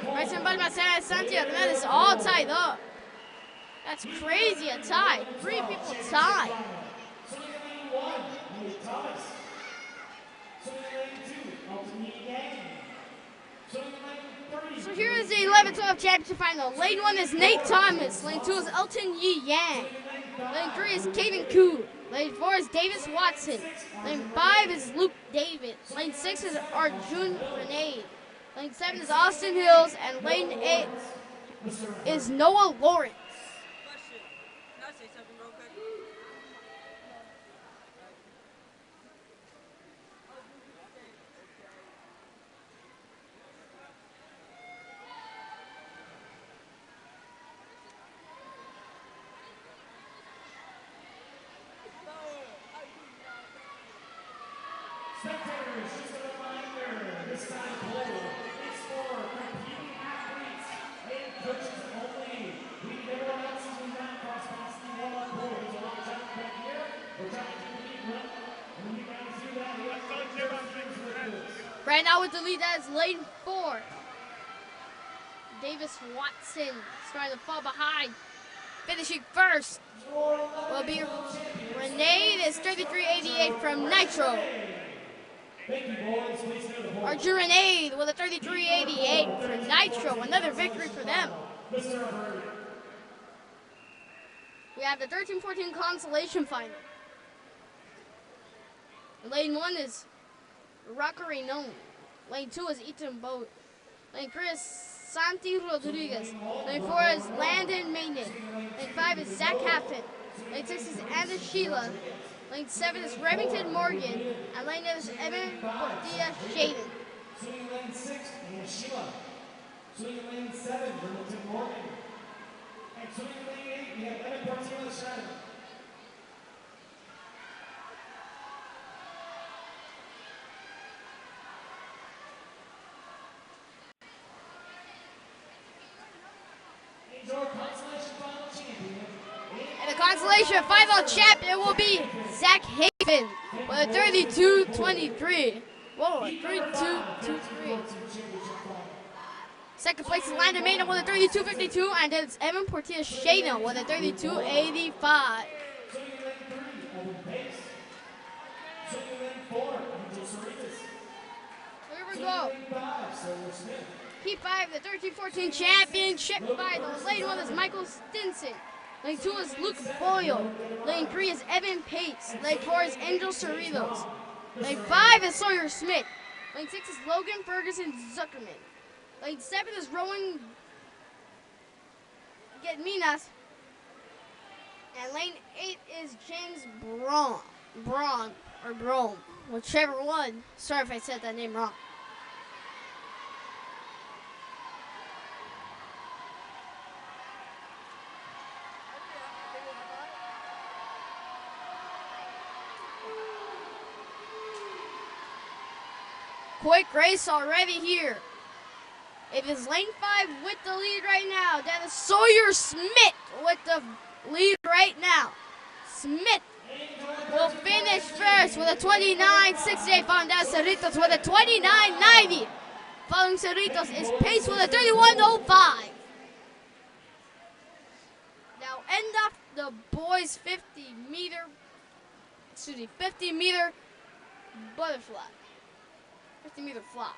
Bryson Balmaceda and Santi Hernandez all tied up. That's crazy, a tie. 3 people tied. So here is the 11-12 championship final. Lane 1 is Nate Thomas. Lane 2 is Elton Yi Yang. Lane 3 is Kevin Koo. Lane 4 is Davis Watson. Lane 5 is Luke David. Lane 6 is Arjun Grenade. Lane 7 is Austin Hills. And lane 8 is Noah Lawrence. Can I say something real quick? Spectators, just a reminder, this time poll is for competing athletes and coaches only. We need everyone else to not cross past the wall poll. There's a lot of time back here. We're trying to compete, right? And when you guys do that, we have to do things like this. Right now with the lead, that is lane 4. Davis Watson starting to fall behind. Finishing first will be Renee. That's 33.88 from Nitro. Thank you, boys. Please do the poll. Arjun Renee with a 33.88 for Nitro. Another victory for them. Mr. Bird. We have the 13-14 consolation final. Lane 1 is Rockery Known. Lane 2 is Ethan Boat. Lane 3 is Santi Rodriguez. Lane 4 is Landon Maynard. Lane 5 is Zach Haffin. Lane 6 is Anna Sheila. Lane 7 is Remington Morgan. And lane 8 is Evan Portilla Shaden. Swinging lane 6, Anna Sheila. Swinging lane 7, Remington Morgan. And swinging lane 8, we have Evan Portilla Shaden. Your consolation final champion. And the consolation final champion will be Zach Haven with a 32.23. Whoa, 32.23. Second place is Landon Maynard with a 32.52, and then it's Evan Portilla Shaden with a 32.85. Swinging lane 3, Evan Pace. Swinging lane 4, Angel Cerritos. Here we Swinging go. lane 5, Silver Smith. Heat 5, the 13-14 championship final. Lane 1 is Michael Stinson. Lane 2 is Luke Boyle. Lane 3 is Evan Pates. Lane 4 is Angel Cerritos. Lane 5 is Sawyer Smith. Lane 6 is Logan Ferguson Zuckerman. Lane 7 is Rowan Getminas. And lane 8 is James Braun. or Brome, whichever one. Sorry if I said that name wrong. Quick race already here. It is lane 5 with the lead right now. That is Sawyer Smith with the lead right now. Smith will finish first with a 29.68, following down Cerritos with a 29.90. Following Cerritos is Pace with a 31.05. Now end up the boys 50 meter butterfly. 50 meter flop.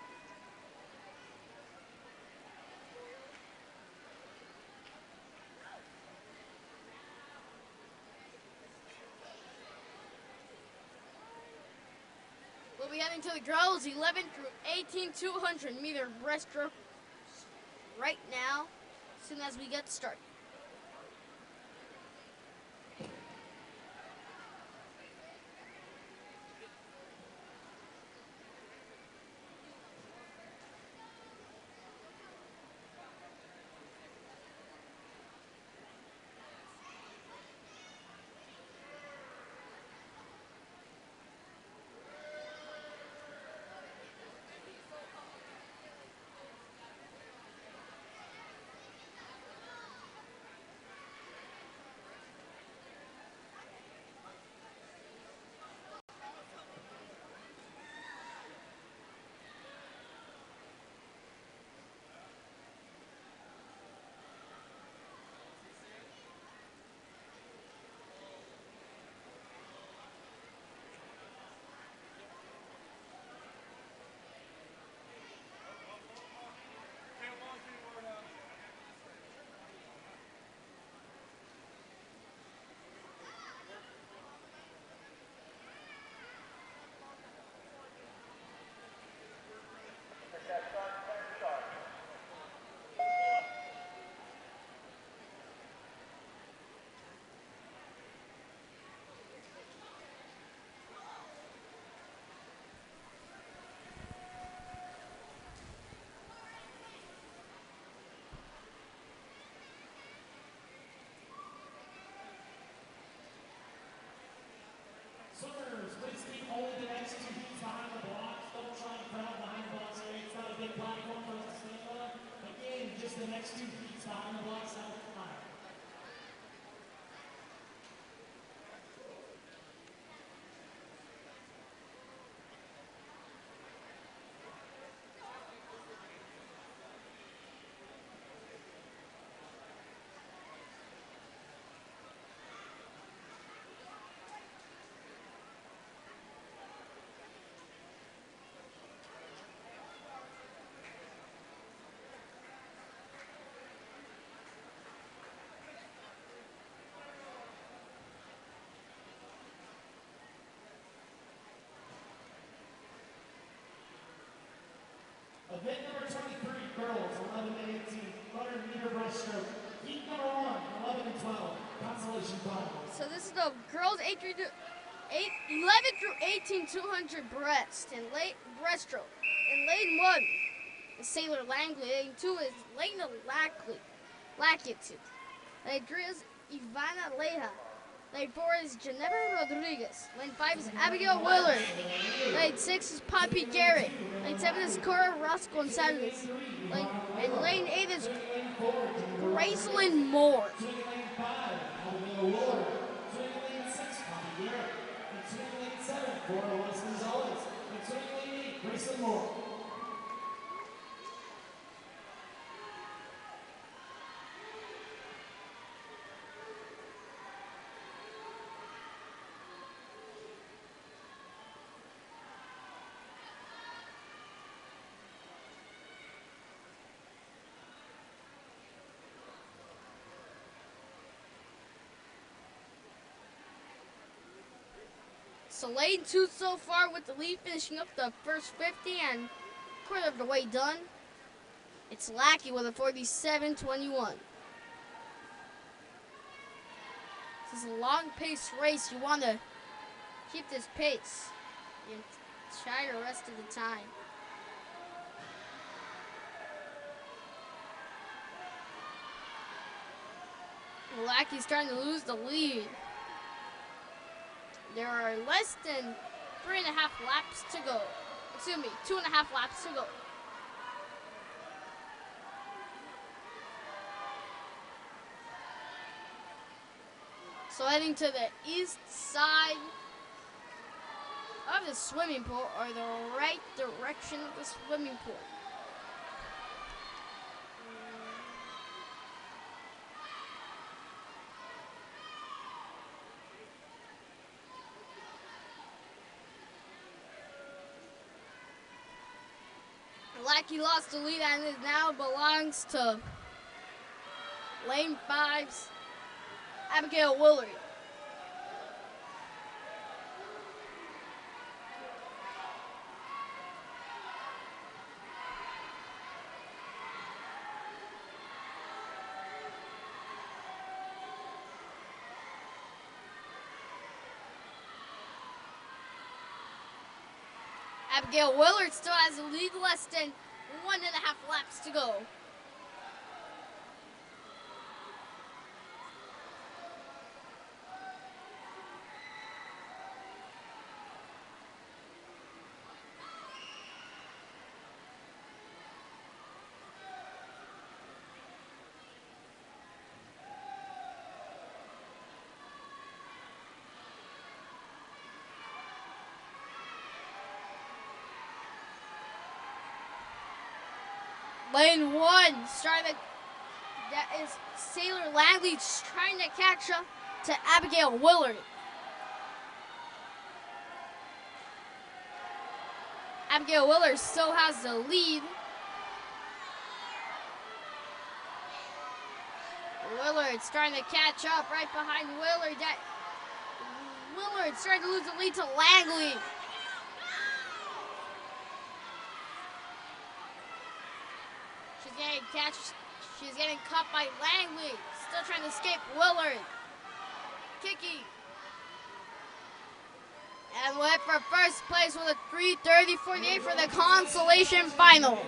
We'll be heading to the girls 11 through 18 200 meter breaststroke right now, as soon as we get started. Swimmers, please keep only the next 2 feet behind the blocks. Don't try and crowd behind the blocks area. It's not a big platform for us to stand on. Again, just the next 2 feet behind the blocks out of the line. Event number 23, girls, 11 to 18, 100 meter breaststroke. Heat number 1, 11 and 12, consolation final. So this is the girls 11 through 18 200 breaststroke. In lane 1 is Sailor Langley. Lane 2 is Lena Lackett. Lane 3 is Ivana Leja. Lane 4 is Geneva Rodriguez. Lane 5 is Abigail Willard. Lane 6 is Poppy Garrett. Lane 7 is Cora Ross Gonzalez. And lane 8 is Gracelyn Moore. Swing lane 5, Abigail Willard. Swing lane 6, Poppy Garrett. And swing lane 7, Cora Ross Gonzalez. And swing lane 8, Gracelyn Moore. So lane 2 so far with the lead, finishing up the first 50 and quarter of the way done. It's Lackey with a 47.21. This is a long pace race. You want to keep this pace the entire rest of the time. Lackey's starting to lose the lead. There are less than 3.5 laps to go. Excuse me, 2.5 laps to go. So heading to the east side of the swimming pool, or the right direction of the swimming pool. Lackey lost the lead and it now belongs to lane 5's Abigail Willard. Abigail Willard still has a lead, less than 1.5 laps to go. Lane 1, that is Sailor Langley trying to catch up to Abigail Willard. Abigail Willard still has the lead. Willard's trying to catch up right behind Willard. Willard's trying to lose the lead to Langley. She's getting caught by Langley. Still trying to escape Willard. Kicking. And went for first place with a 3:30.48 for the consolation final.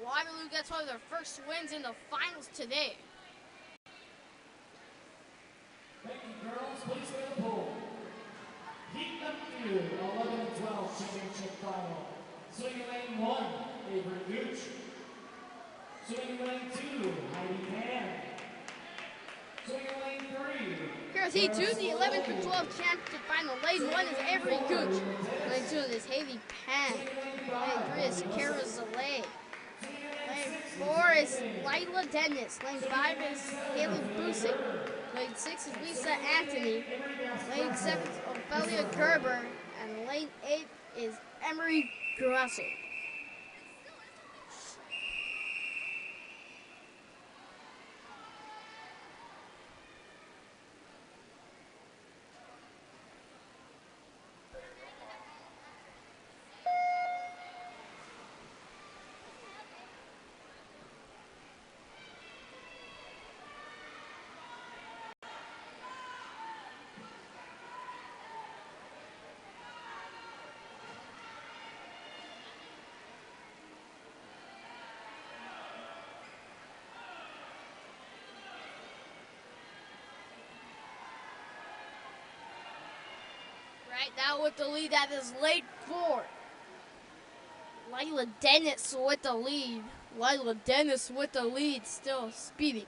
Waterloo gets one of their first wins in the finals today. Thank you, girls. Please stay in the pool. Heat number 11-12 championship final. Swinging lane 1, Avery Gooch. Swinging lane 2, Heidi Pan. Swinging lane 3. Here's Heat 2, the 11-12 championship final. Lane 1 is Avery Gooch. Lane 2 is Haley Pan. Lane 3 is Kara Zalay. Lane 4 is Lila Dennis. Lane 5 is Haley Busick. Lane 6 is Lisa Anthony. Lane 7 is Ophelia Gerber. And lane 8 is Emery Grussel. Right now with the lead, that is lane 4. Lila Dennis with the lead. Lila Dennis with the lead, still speeding.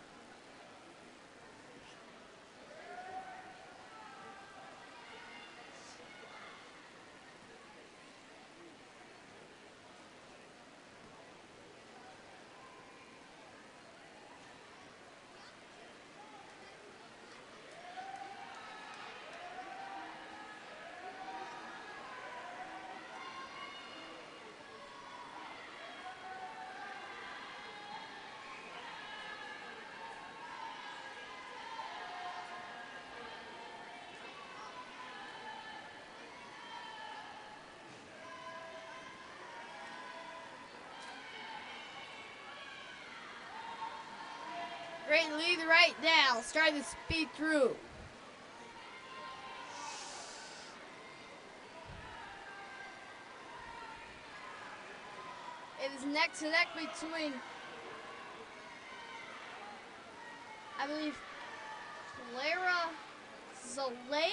Great lead right now. Starting to speed through. It is neck to neck between, I believe, Clara Zalay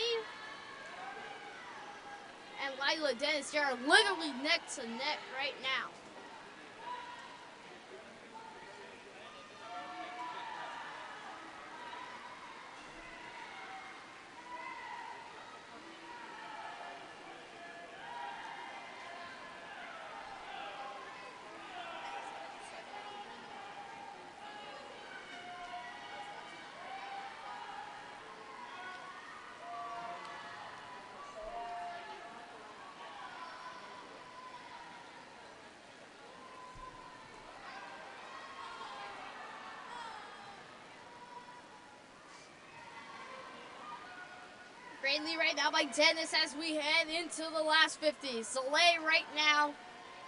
and Lila Dennis. They are literally neck to neck right now. Great lead right now by Dennis as we head into the last 50. Soleil right now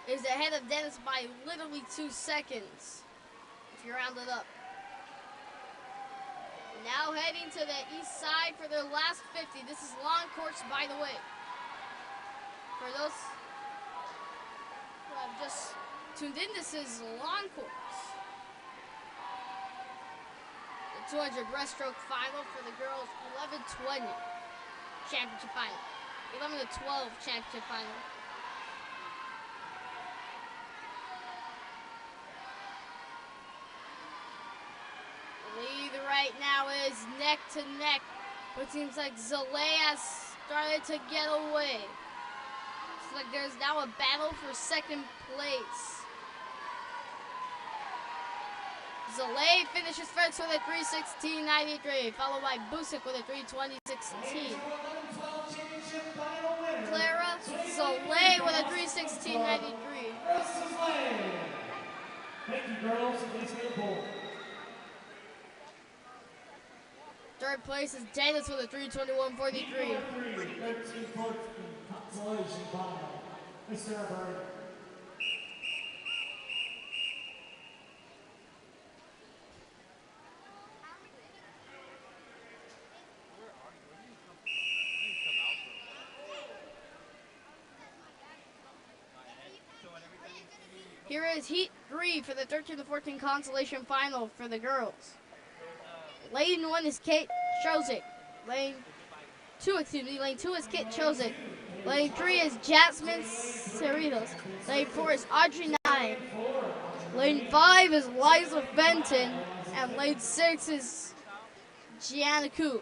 is ahead of Dennis by literally 2 seconds, if you round it up. Now heading to the east side for their last 50. This is long course, by the way. For those who have just tuned in, this is long course. The 200 breaststroke final for the girls, 11:20 championship final. 11:12 championship final. Lead right now is neck to neck, but it seems like Zalay has started to get away. It's like there's now a battle for second place. Zalay finishes first with a 3:16.93, followed by Busick with a 3:20.16. Clara Zalay with a 3:16.93. Thank you, girls. Please get a bowl. Third place is Dennis with a 3:21.43. 13-14 consolation final. Mr. Bird. Here is Heat 3 for the 13-14 consolation final for the girls. Lane 1 is Kate Chozik. Lane 2 is Kate Chozik. Lane 3 is Jasmine Cerritos. Lane 4 is Audrey 9. Lane 5 is Liza Fenton. And lane 6 is Gianna Koo.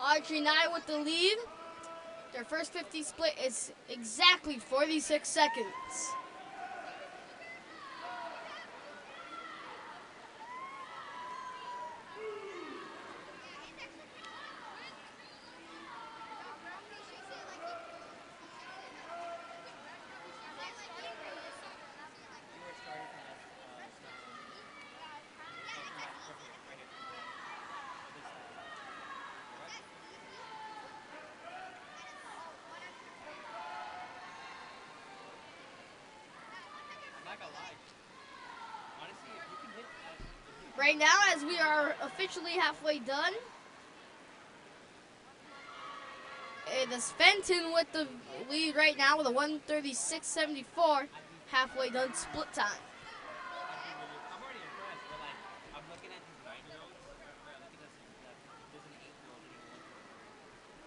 Audrey 9 with the lead. Their first 50 split is exactly 46 seconds. Right now, as we are officially halfway done, it is Fenton with the lead right now with a 1:36.74, halfway done split time. I'm already impressed, but like, I'm looking at these 9-year-olds. Look at this. There's an 8-year-old and a 1-year-old.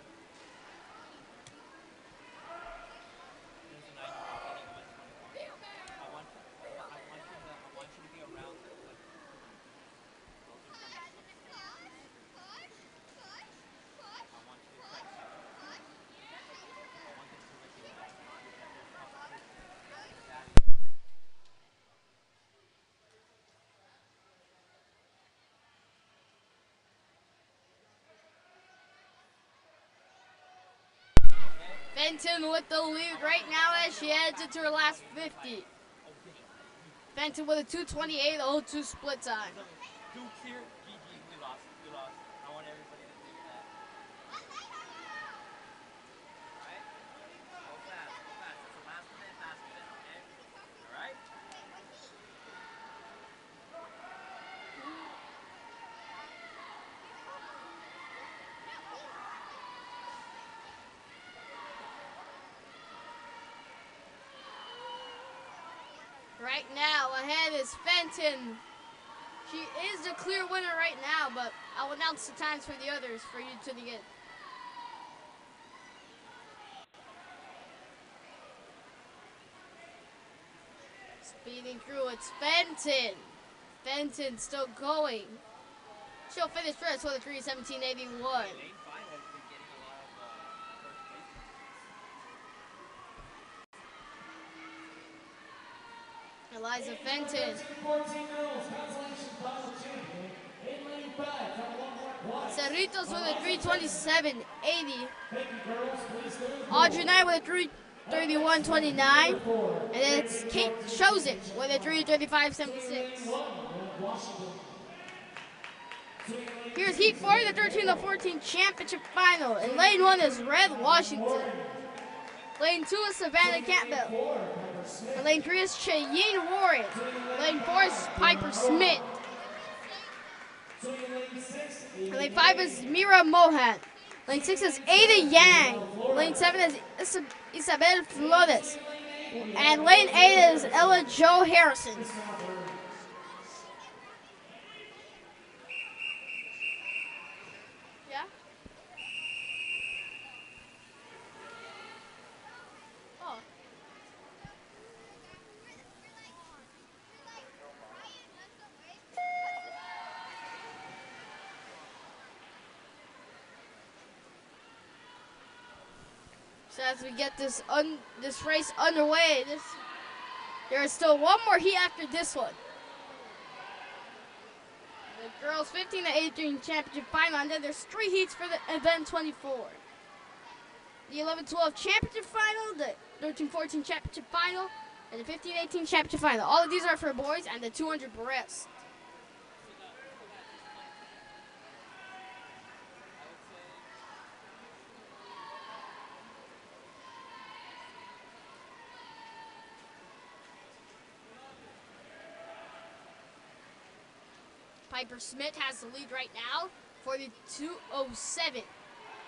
There's a 9-year-old and a 1-24. I want you to be around like. Fenton with the lead right now as she heads into her last 50. Fenton with a 2:28.02 split time. Duke's here. GG. We lost. We lost. I want everybody to think that. Alright? Go fast. Go fast. That's the last minute. Fast minute. Okay? Alright? Right now, ahead is Fenton. She is the clear winner right now, but I'll announce the times for the others for you to get. Speeding through, it's Fenton. Fenton still going. She'll finish first with a 3:17.81. Lane 5 has been getting a lot of first place. Eliza Fenton. 14 girls, consolation final champion. In lane 5, from Walmart. Cerritos with a 3:27.80. Thank you, girls. Please go to the Audrey Knight with a 3:31.29. And it's Kate Chosen with a 3:35.76. Here's Heat 4, the 13-14 championship final. And lane 1 is Red Washington. Lane 2 is Savannah Campbell. And lane 3 is Cheyenne Warren. Lane 4 is Piper Smith. And lane 5 is Mira Mohan. Lane 6 is Ada Yang. Lane 7 is Isabel Flores. And lane 8 is Ella Jo Harrison. Yeah? Oh. So as we get this race underway, there is still one more heat after this one. The girls 15-18 championship final, and then there's 3 heats for the event 24. The 11-12 championship final, the 13-14 championship final, and the 15-18 championship final. All of these are for boys and the 200 breast. Piper Smith has the lead right now for the 2:07.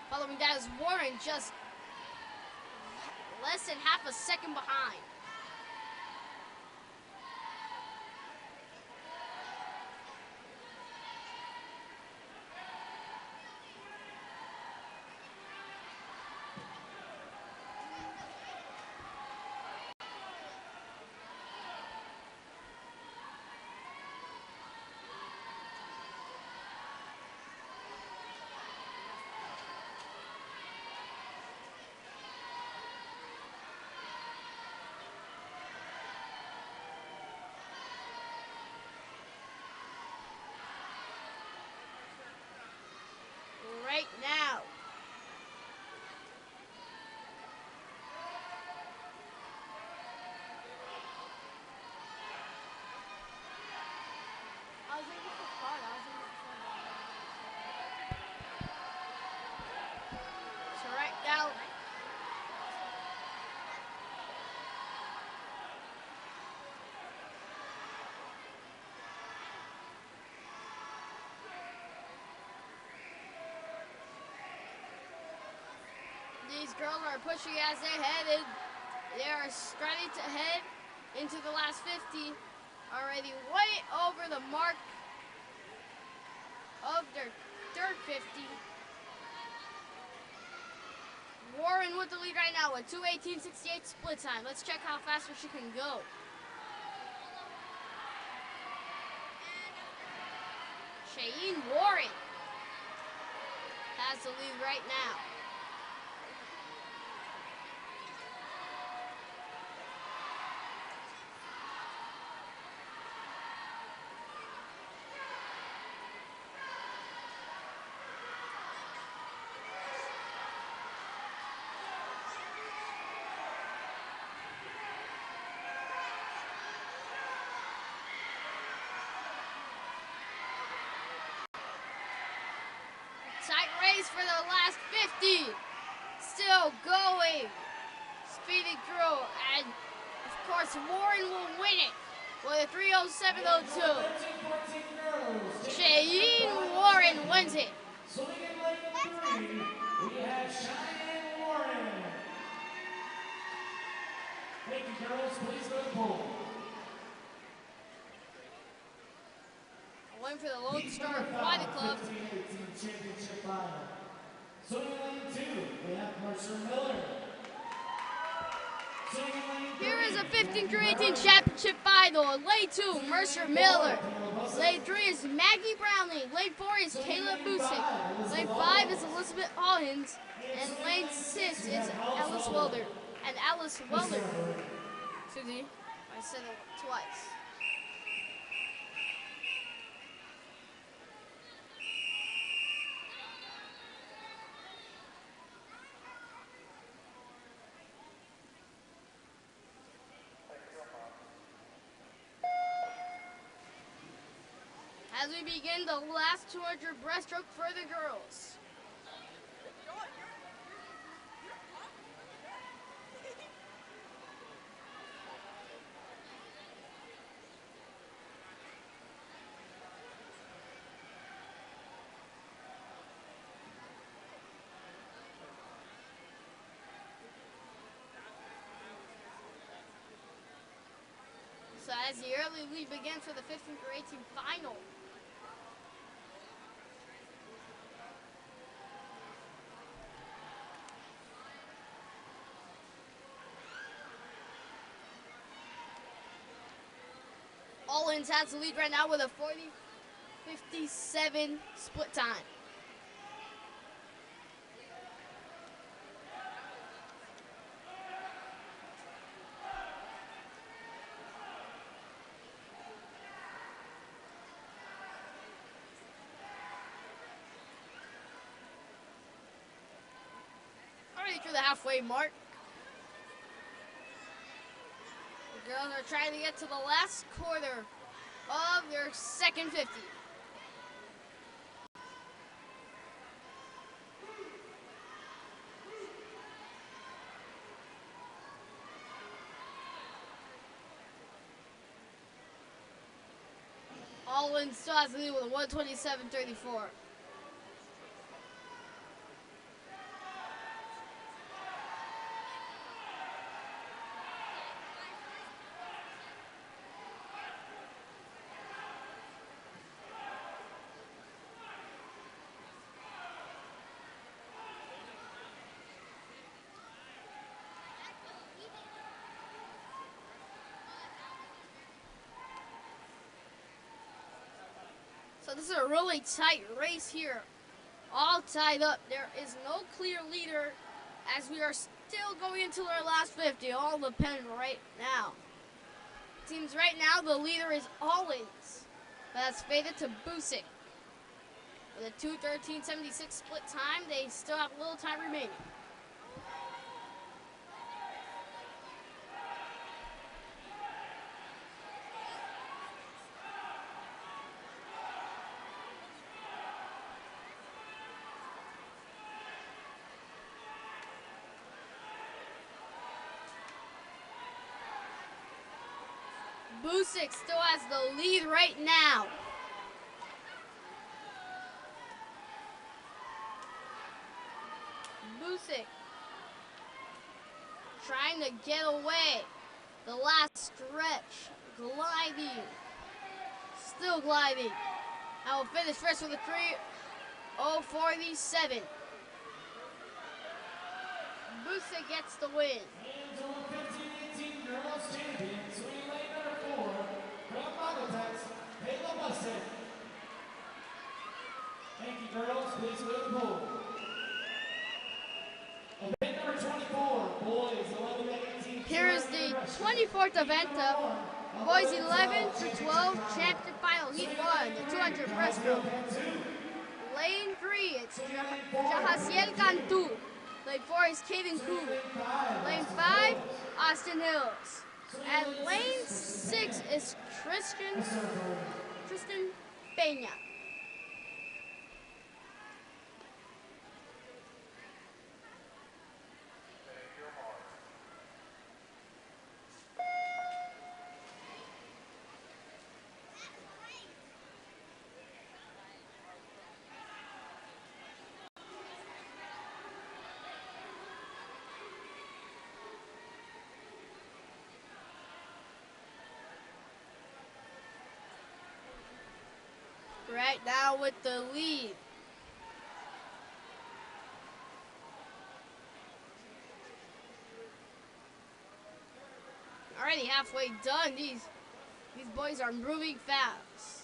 Following that is Warren, just less than half a second behind. Right now. So right now, these girls are pushing as they headed. They are starting to head into the last 50, already way over the mark of their third 50. Warren with the lead right now with 2:18.68 split time. Let's check how faster she can go. Cheyenne Warren has the lead right now. race for the last 50. Still going. Speeding through. And, of course, Warren will win it with a 3:07:02. Cheyenne Warren wins it. Swimming in lane 3, we have Cheyenne Warren. Thank you, girls. Please go to the pole. A win for the Lone Star Aquatic Club. 15-18 championship final. Swimming in lane 2, we have Mercer Miller. Swimming in lane 3, Here is a 15-18 championship final. Lane 2, Mercer Miller. Lane 3 is Maggie Brownlee. Lane 4 is Kayla Busick. Lane 5 is Elizabeth Hawkins. And lane 6 is Alice Welder. And Alice Welder. Susie, I said it twice. As we begin the last 200 breaststroke for the girls. So as the early lead begins for the 15-18 final. Allins has the lead right now with a 40-57 split time. Already through the halfway mark. The girls are trying to get to the last quarter of their second 50. Allin still has the lead with a 127.34. So this is a really tight race here. All tied up. There is no clear leader as we are still going into our last 50. All dependent right now. It seems right now the leader is Allins. But that's faded to Busick. With a 2:13.76 split time, they still have a little time remaining. Busick still has the lead right now. Busick trying to get away. The last stretch, gliding, still gliding. I will finish first with a 3:0.47. Busick gets the win. And to the 15-18 girls champion, swimming lane number 4, from Bogotá, Kayla Busick. Thank you, girls. Please go to the pool. Event number 24, boys 11 to 18. Here is the 24th event of boys 11 to 12 championship final. Heat 1, the 200 breaststroke. Lane 3, it's Jahaziel Cantu. Lane 4 is Kaden Koo. Lane 5, Austin Hills. And lane 6 is Tristan Peña. right now with the lead. Already halfway done. These boys are moving fast.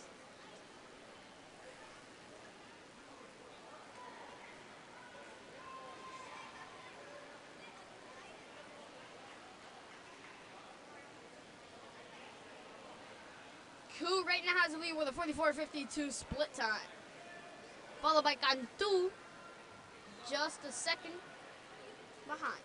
Ku right now has the lead with a 44:52 split time. Followed by Cantu, just a second behind.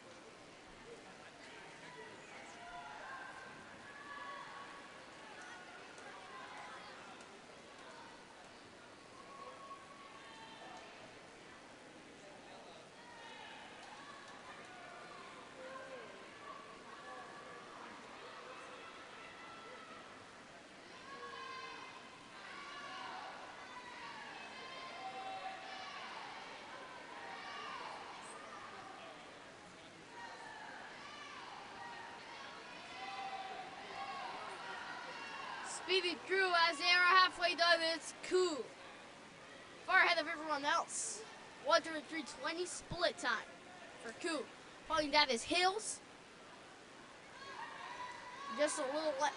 Speedy through as they are halfway done. It's Ku. Far ahead of everyone else. 1:03:20 split time for Ku. Following that is Hills. Just a little left.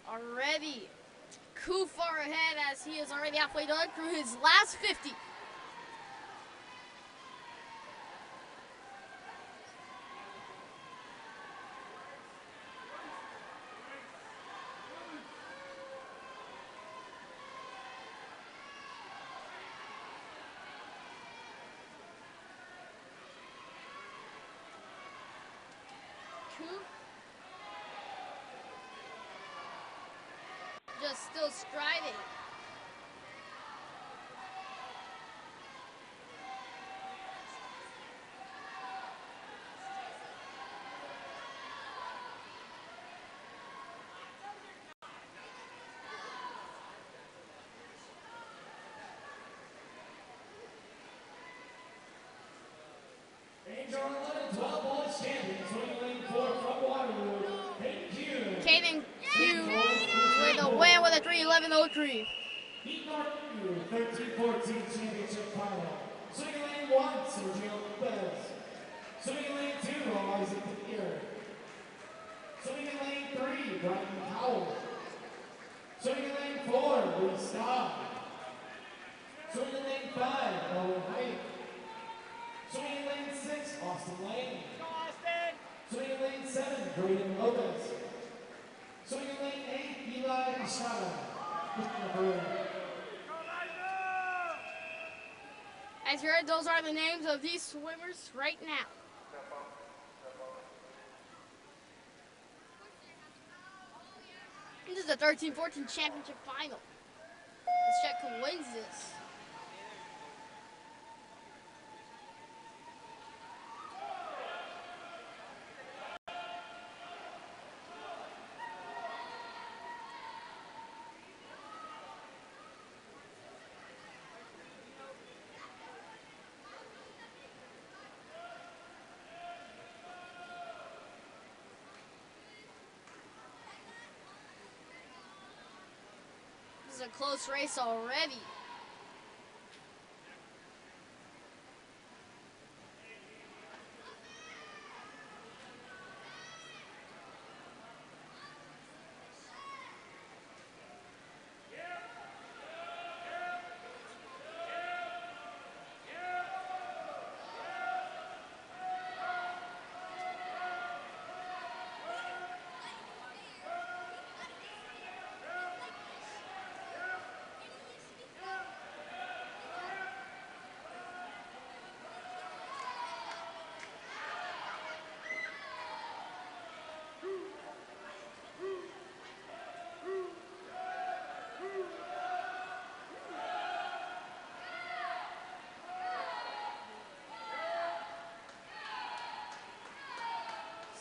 Already, Ku far ahead as he is already halfway done through his last 50. Ku just still striding. Angel 11, 12 points champion, swinging lane 4 from Waterloo. Thank you. Caden Q with a win with a 3:11:03. Heat North 13-14 championship final. Swinging lane 1, Sergio Lopez. Swinging lane 2, Isaac Deere. Swinging lane 3, Brighton Howell. Swinging lane 4, Lee Scott. Swinging lane 5, Owen Height. Swinging lane 6, Austin Lane. Swinging lane 7, Braden Lopez. Swinging lane 8, Eli Estrada. As you heard, those are the names of these swimmers right now. This is the 13-14 championship final. Let's check who wins this. This is a close race already.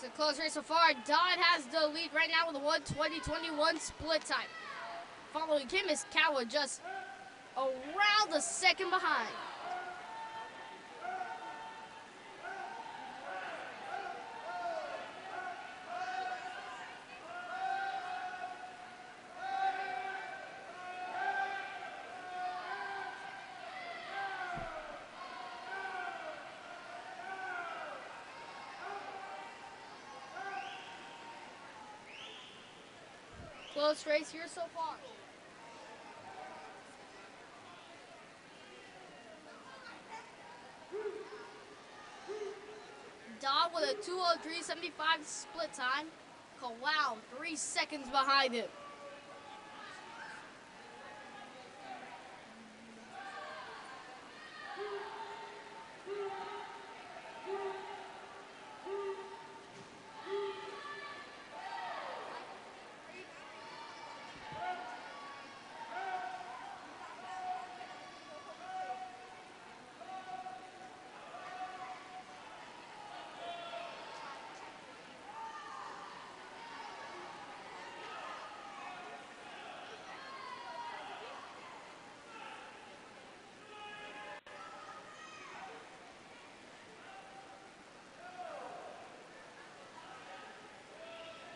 a close race so far. Dodd has the lead right now with a 1:20.21 split time. Following him is Kawa, just around a second behind. Close race here so far. Dodd with a 2:03.75 split time. Wow, 3 seconds behind him.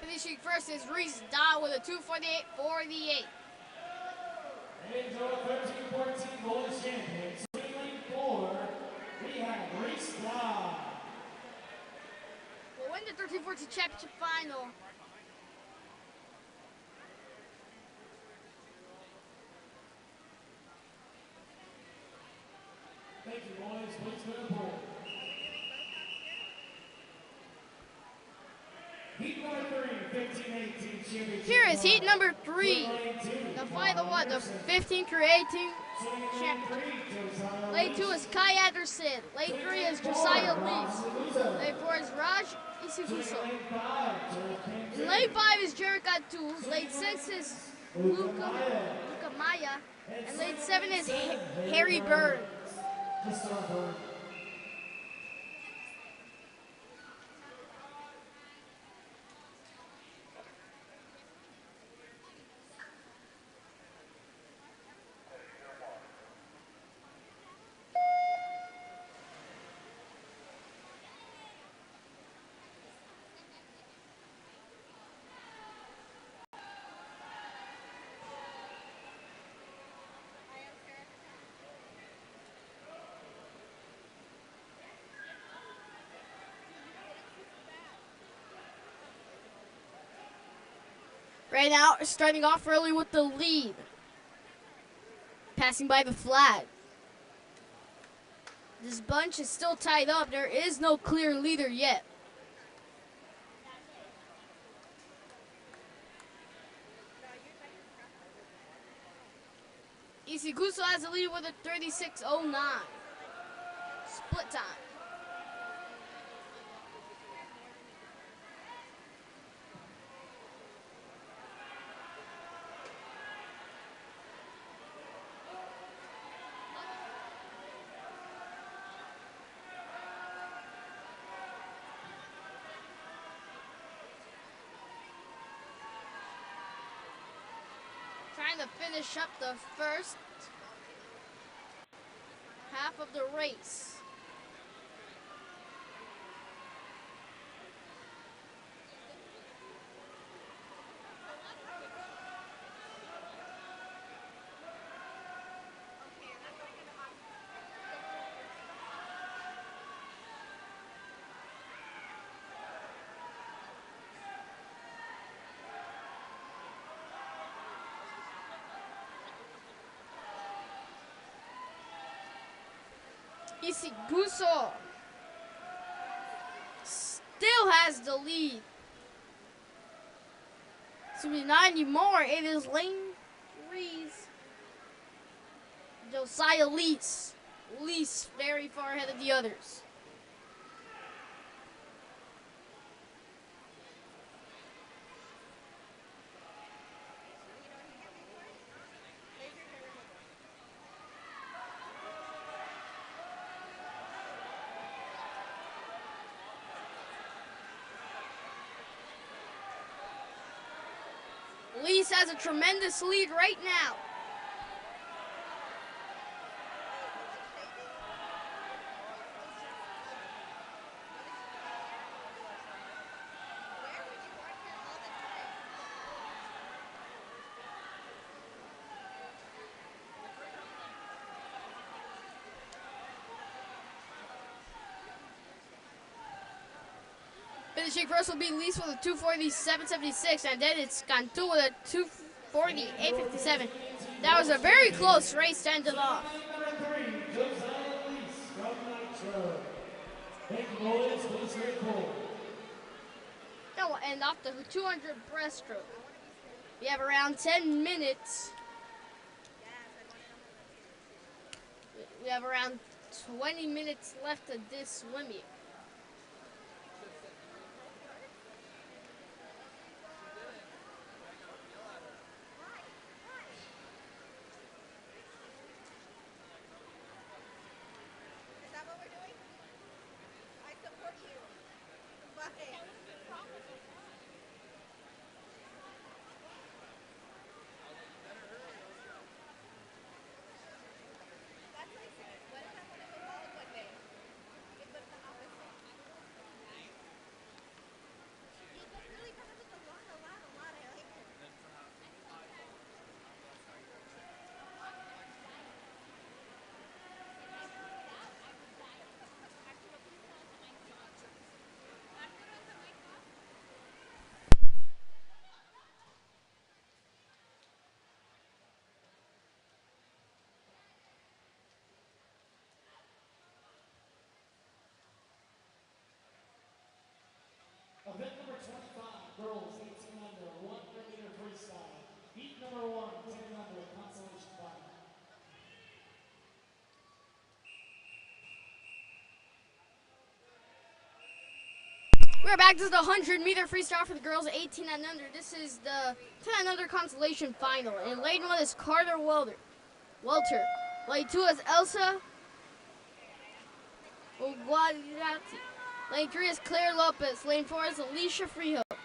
Finishing first is Reese Dodd with a 2:48.48. And our 13-14 gold champion, lane 4, we have Reese Dodd. Will win the 13-14 championship final. Thank you, boys. Please go to the board. Heat number 3, 15-18 championship. Here is heat number 3. The final what? The 15 through 18 championship. Lane 2 is Kai Anderson. Lane 3 is Josiah Lees. Lane 4 is Raj Isiguso. In lane 5 is Jarek Atu. Lane 6 is Luca Maya. And lane 7 is Harry Burns. Just start board. Right now, starting off early with the lead. Passing by the flag. This bunch is still tied up. There is no clear leader yet. Isiguso has the lead with a 36.09 split time. Trying to finish up the first half of the race. Isiguso still has the lead. To be 90 more, it is lane 3's Josiah Lees. Lees very far ahead of the others. Elise has a tremendous lead right now. Finishing first will be Elise with a 2:47.76, and then it's Cantu with a 2:48.57. That was a very close race to end it off. Number 3, Josiah Elise from Nitro. Thank you, boys. Please report. That will end off the 200 breaststroke. We have around 10 minutes. We have around 20 minutes left of this swim meet. Event number 25, girls 18 under, 100 meter freestyle. Heat number 1, 10 under, consolation final. We're back to the 100 meter freestyle for the girls 18 and under. This is the 10 and under consolation final. And lane 1 is Carter Welter. Lane 2 is Elsa Uguarati. Lane 3 is Claire Lopez. Lane 4 is Alicia Freehook.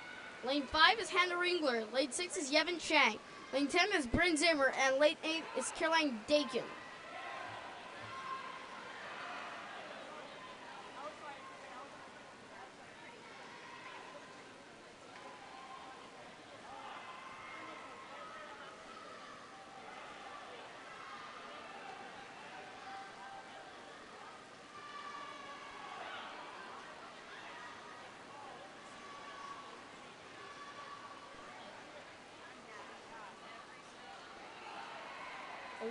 Lane 5 is Hannah Ringler. Lane 6 is Yevon Chang. Lane 10 is Bryn Zimmer. And lane 8 is Caroline Dakin.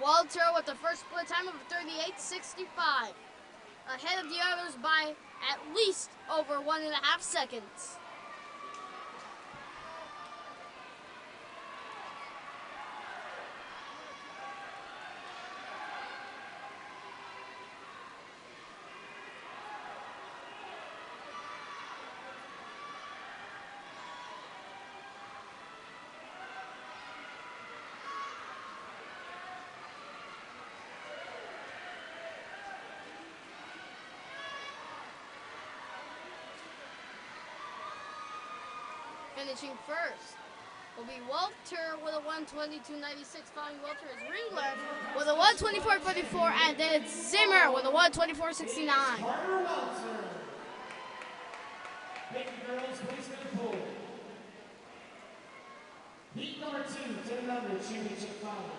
Walter with the first split time of 38.65. Ahead of the others by at least over 1.5 seconds. Finishing first will be Walter with a 1:22.96. Following Walter is Ringler with a 1:24.44, and then it's Zimmer with a 1:24.69. Carter Welter. Thank you, girls. Please go to pool. Heat number 2, 10 under, championship final.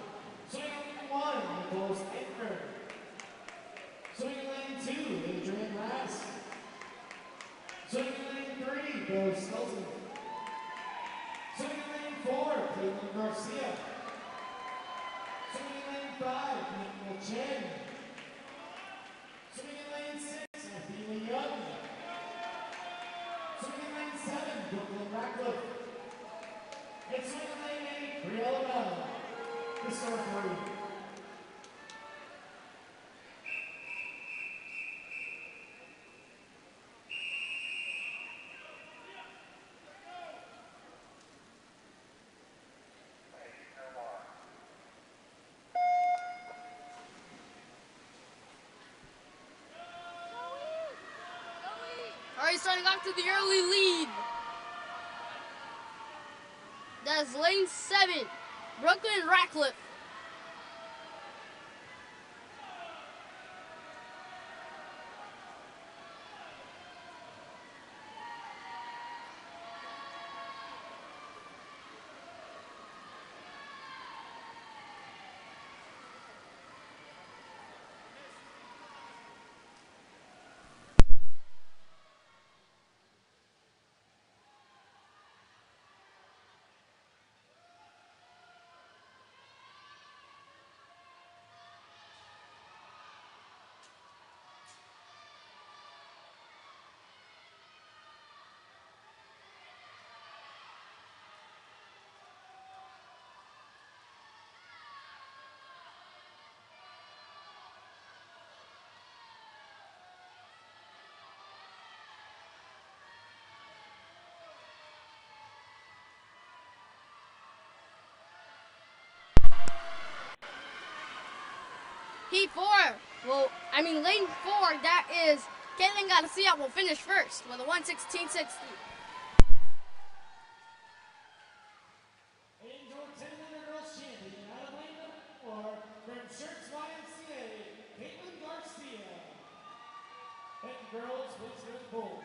Swing lane 1, Nicholas Edgar. Swing lane 2, Adrian Rass. Swing lane 3, Bill Skelton. Swinging lane 4, Caitlin Garcia. Swinging lane 5, Nicole Chen. Swinging lane 6, Athena Young. Swinging lane 7, Brooklyn Ratcliffe. And swinging lane 8, Briella Bell. This is our 3. Alright, starting off to the early lead. That's is lane 7, Brooklyn Ratcliffe. Heat 4, lane 4, that is Caitlin Garcia will finish first with a 1:16.60. Indoor 10-meter girls champion out of lane number 4 from Shirts YMCA, Caitlin Garcia. And girls, please go to the pool.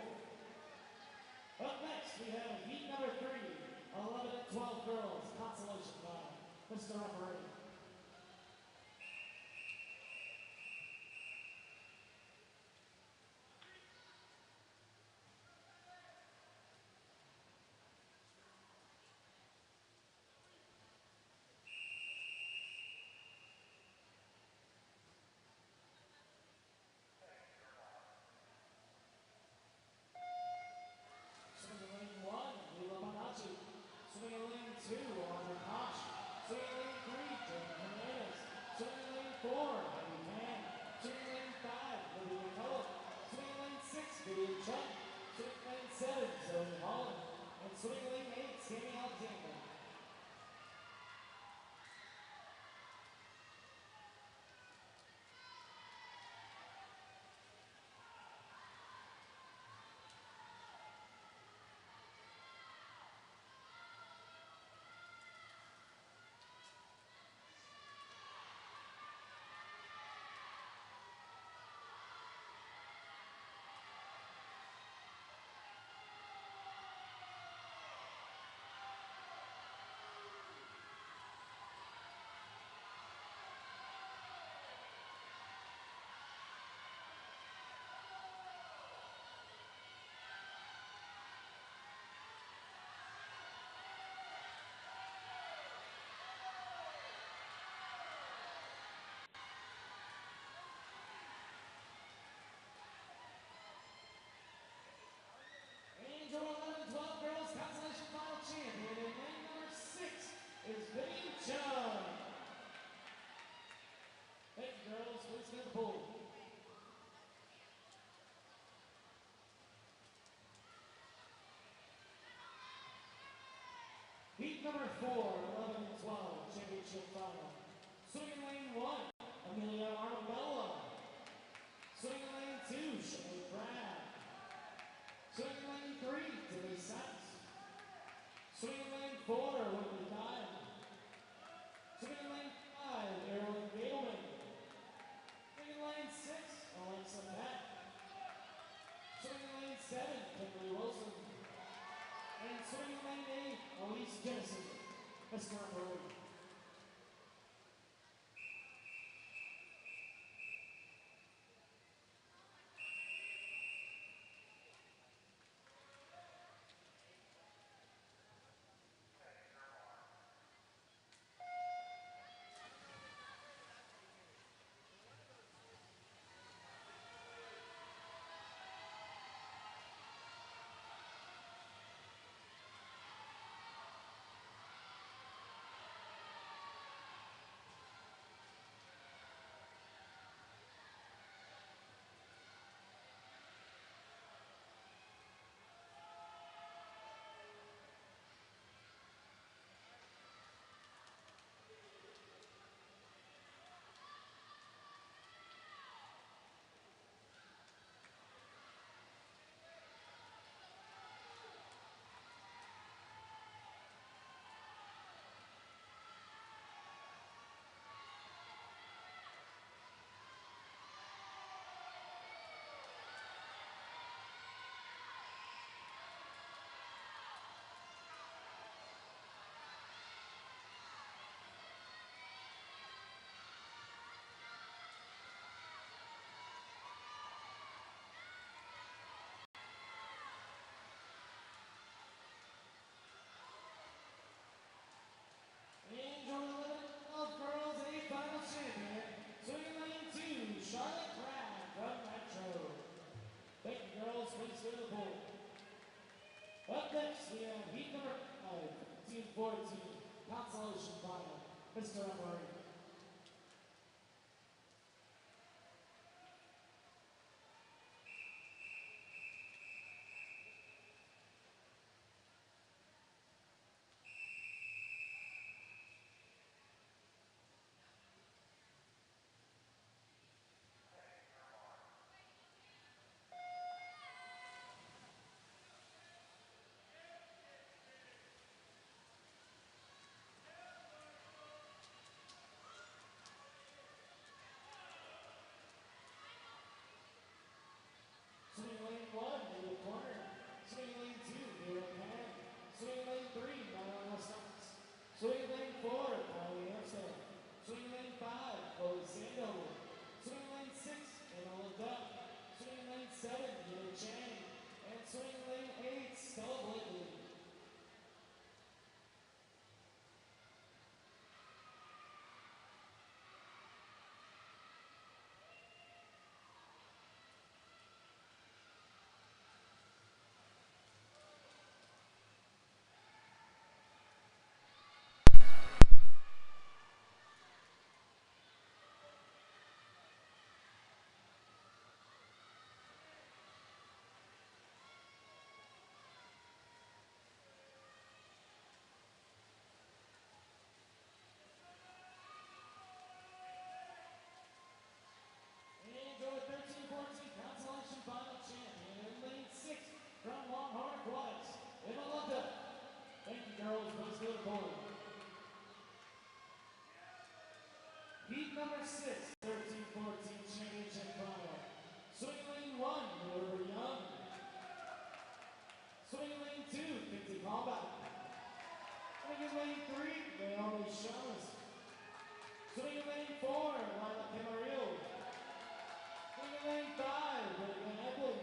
Up next, we have heat number 3, 11 and 12 girls, consolation time. Mr. Referee. Swinging lane 1, Lila Bonacci. Swinging lane 2, Audrey Koch. Swinging lane 3, Jane Hernandez. Swinging lane 4, Heidi Pan. Swinging lane 5, Lydia McCullough. Swinging lane 6, Vivian Chuck. Swinging lane 7, Zoe Holland. And swinging lane 8, Sammy Alexander. Angel 11 12 girls consolation final champion in lane number 6 is Vivian Chung. Thank you, girls. Please go to the pool. Heat number 4, 11 and 12, championship final. Swinging lane 1, Amelia Armella. Swinging lane 2, Shanae Brad. Swinging lane 3, Denise Sachs. Swinging lane 4, Whitney Dye. Swinging lane 5, Erin Galeman. Swinging lane 6, Alexa Mack. Swinging lane 7, Kimberly Wilson. And swinging lane 8, Elise Jennison. Mr. Referee. 13-14, consolation final. Mr. Referee. Swing lane 1, middle corner. Swing lane 2, middle pan. Swing lane 3, Mariano Stones. Swing lane 4, Kylie Amstead. Swing lane 5, Chloe Sandoval. Swing lane 6, Enola Duck. Swing lane 7, Jill Chang. And swing lane 8, Stella Blakely. And go with 13-14, consolation final champion in lane 6 from Longhorn Aquatics, Enola Duck. Thank you, girls. Let's go to board. Heat number 6, 13-14 championship final. Swing lane 1, Laura Young. Swing lane 2, Kinsey Combat. Swing lane 3, Naomi Shamus. Swing lane 4, Lila Camarillo. Swing lane 5, Brittany Epley.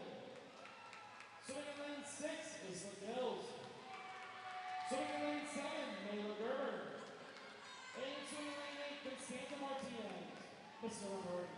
Swing lane 6, Isla Gills. Swing lane 7, Mayla Gerber. And swing lane 8, Constanza Martinez. Mr. Referee.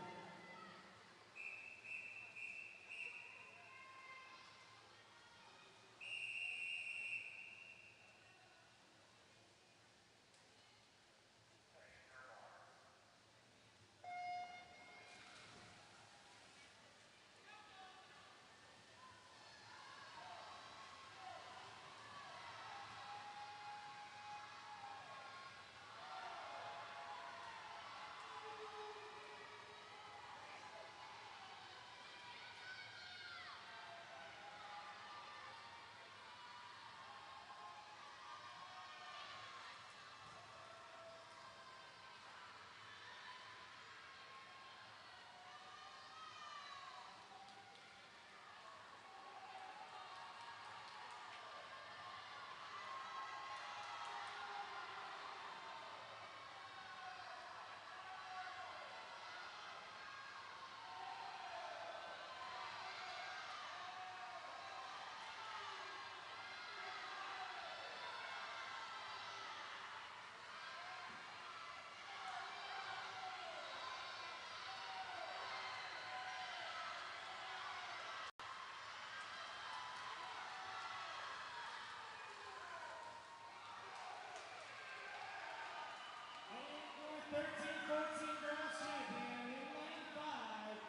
And your 13-14 girls champion in lane 5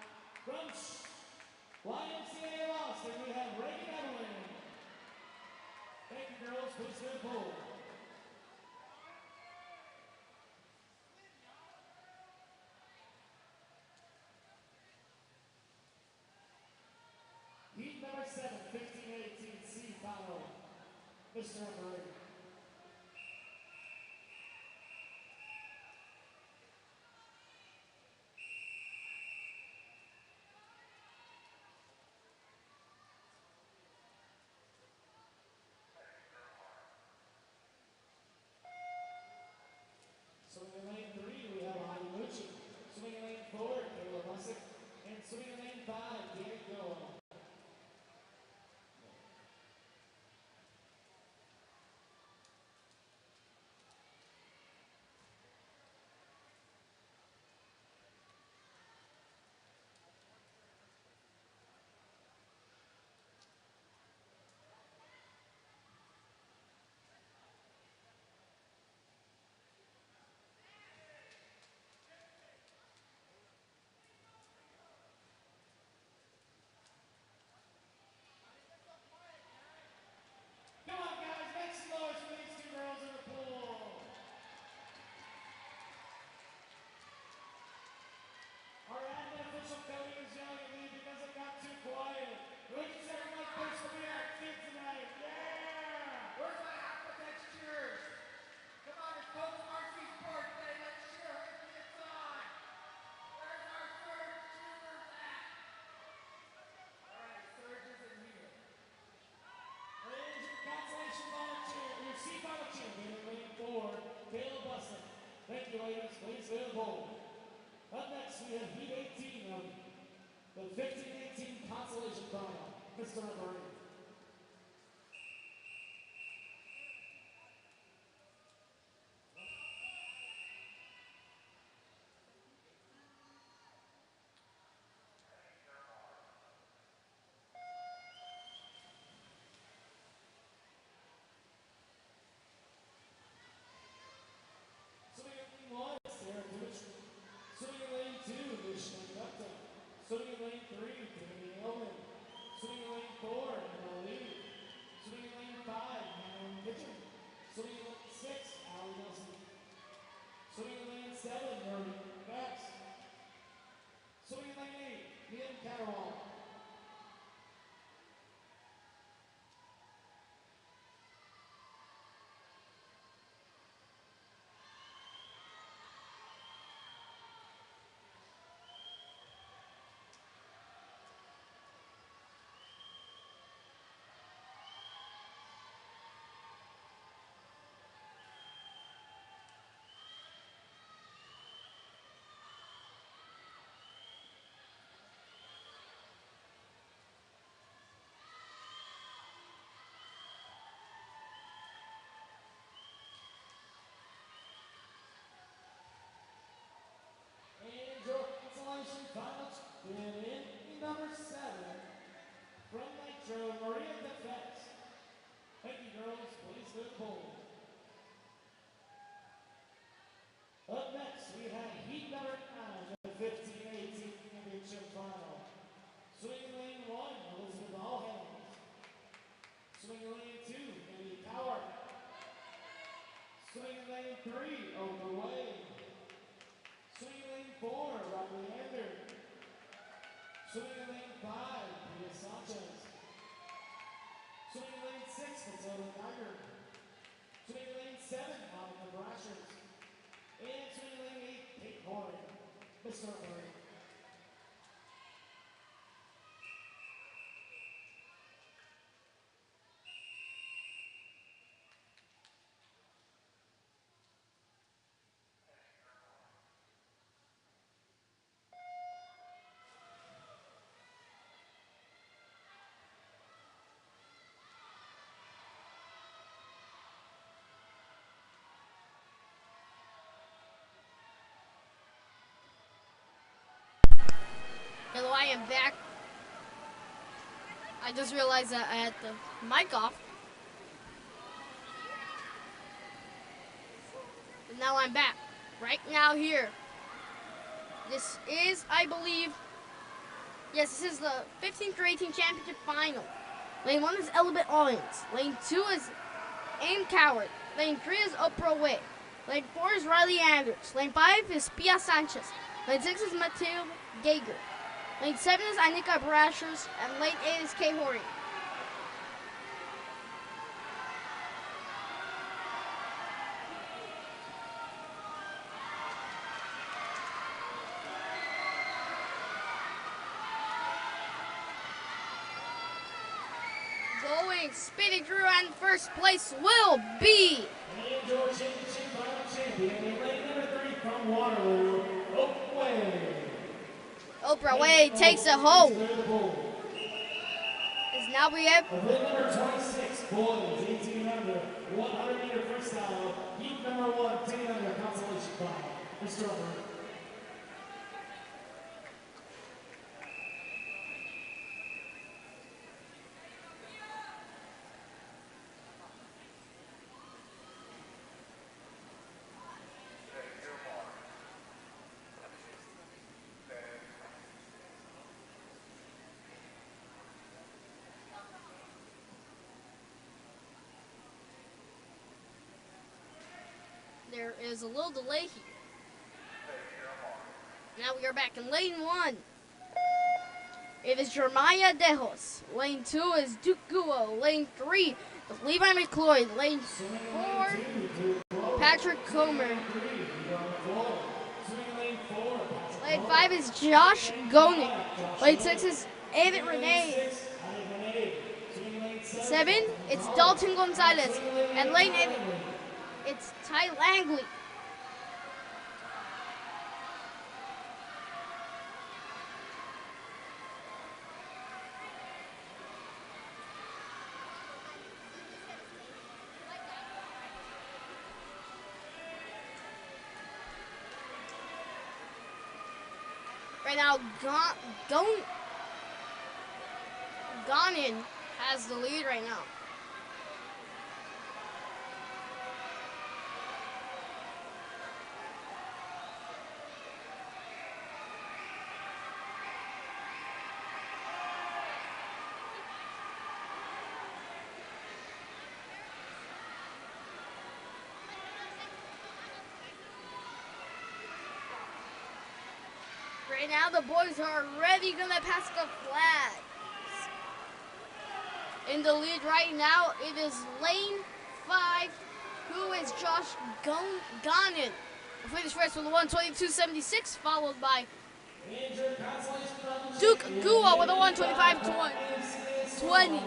from YMCA Austin, we have Reagan Evelyn. Thank you, girls. Please go forward. Heat number 7, 15-18 C final. Mr. Referee. Swinging lane 3, we have Heidi Lucci. Swinging lane 4, Kayla Bussick. And swinging lane 5, Danny Goa. The 15-18 consolation final. Mr. Referee. Swinging lane 1, Sarah Deutsch. Swinging lane 2, Michigan Gupta. Swinging lane 3, Danny Elman. Swinging lane 4, Emma Lee. Swinging lane 5, Madeline Kitchen. Swinging lane 6, Allie Nelson. Swinging lane 7, Marie Bex. Swinging lane 8, Ian Catterwall. And your consolation final champion in number 7 from Nitro, Maria Defense. Thank you, girls. Please go forward. Up next, we have heat number 9, the 15-18 championship final. Swinging lane 1, Elizabeth Allhands. Swinging lane 2, Andy Power. Swinging lane 3, Oprah Wade. Swinging lane 4, Rob Leander. Swinging lane 5, Pia Sanchez. Swinging lane 6, Matilda Geiger. Swinging lane 7, Monica Brashers. And swinging lane 8, Kate Horn. Mr. Murray. Hello, I am back. I just realized that I had the mic off. But now I'm back. Right now here. This is, I believe, yes, this is the 15th through 18 championship final. Lane 1 is Elizabeth Owens. Lane 2 is Aim Coward. Lane 3 is Oprah Way. Lane 4 is Riley Andrews. Lane 5 is Pia Sanchez. Lane 6 is Matilda Geiger. Lane 7 is Annika Brashers, and lane 8 is Kay Horry. Going, spinning through, and first place will be... And your championship final champion in lane number 3 from Waterloo, Oprah Wade. Oprah Wade takes it home. As now we have Event number 26, boys, 18 under, 100 meter freestyle, heat number 1, 10 under, consolation final. Mr. Upper. there is a little delay here. Now we are back in lane 1. It is Jeremiah Dejos. Lane 2 is Duke Guo. Lane 3 is Levi McCloy. Lane 4, Patrick Comer. Lane 5 is Josh Goning. Lane 6 is David Renee. 7, it's Dalton Gonzalez. And lane 8, it's Ty Langley. Right now, Ganin has the lead right now. Right now, the boys are already gonna pass the flags. In the lead right now, it is lane 5, who is Josh Ganin. Finished first with a 1:22.76, followed by Duke Gua with a 1:25.20.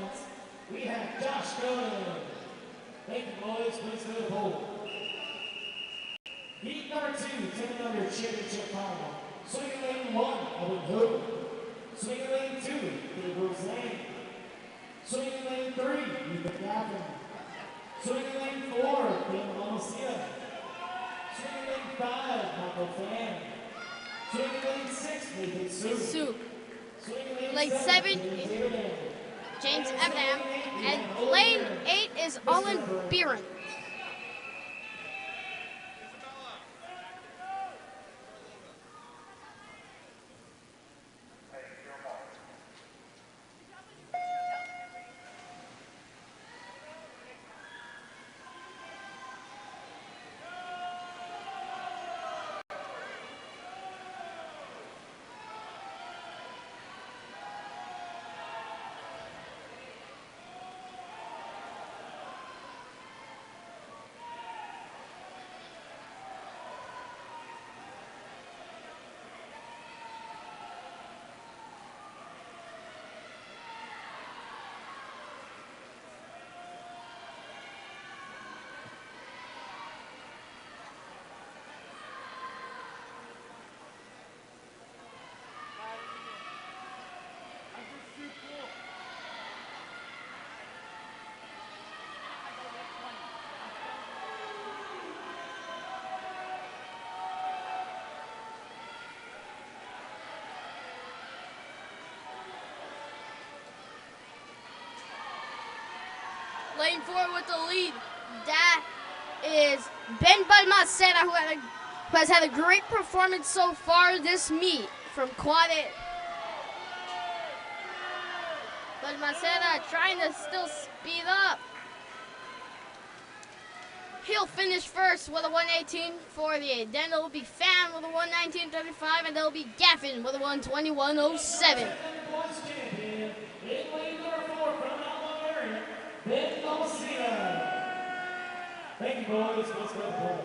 We have Josh Gooding. Thank you, boys. Please go to the pole. Heat number 2, 10-under championship final. Swinging lane 1, Owen Hood. Swinging lane 2, Dave Roseanne. Swinging lane 3, Ethan Gaffin. Swinging lane 4, Ben Lamosia. Swinging lane 5, Michael Fan. Swinging lane 6, Nathan Sue. Swinging Lane 7, James Evans. And lane 8 is Olin Beeren. Lane 4 with the lead. That is Ben Balmaceda, who has had a great performance so far this meet from quad A. Balmaceda trying to still speed up. He'll finish first with a 1:18.48. Then it'll be Fan with a 1:19.35, and there'll be Gaffin with a 1:21.07. Ben Lamosia. Thank you, boys. Let's go.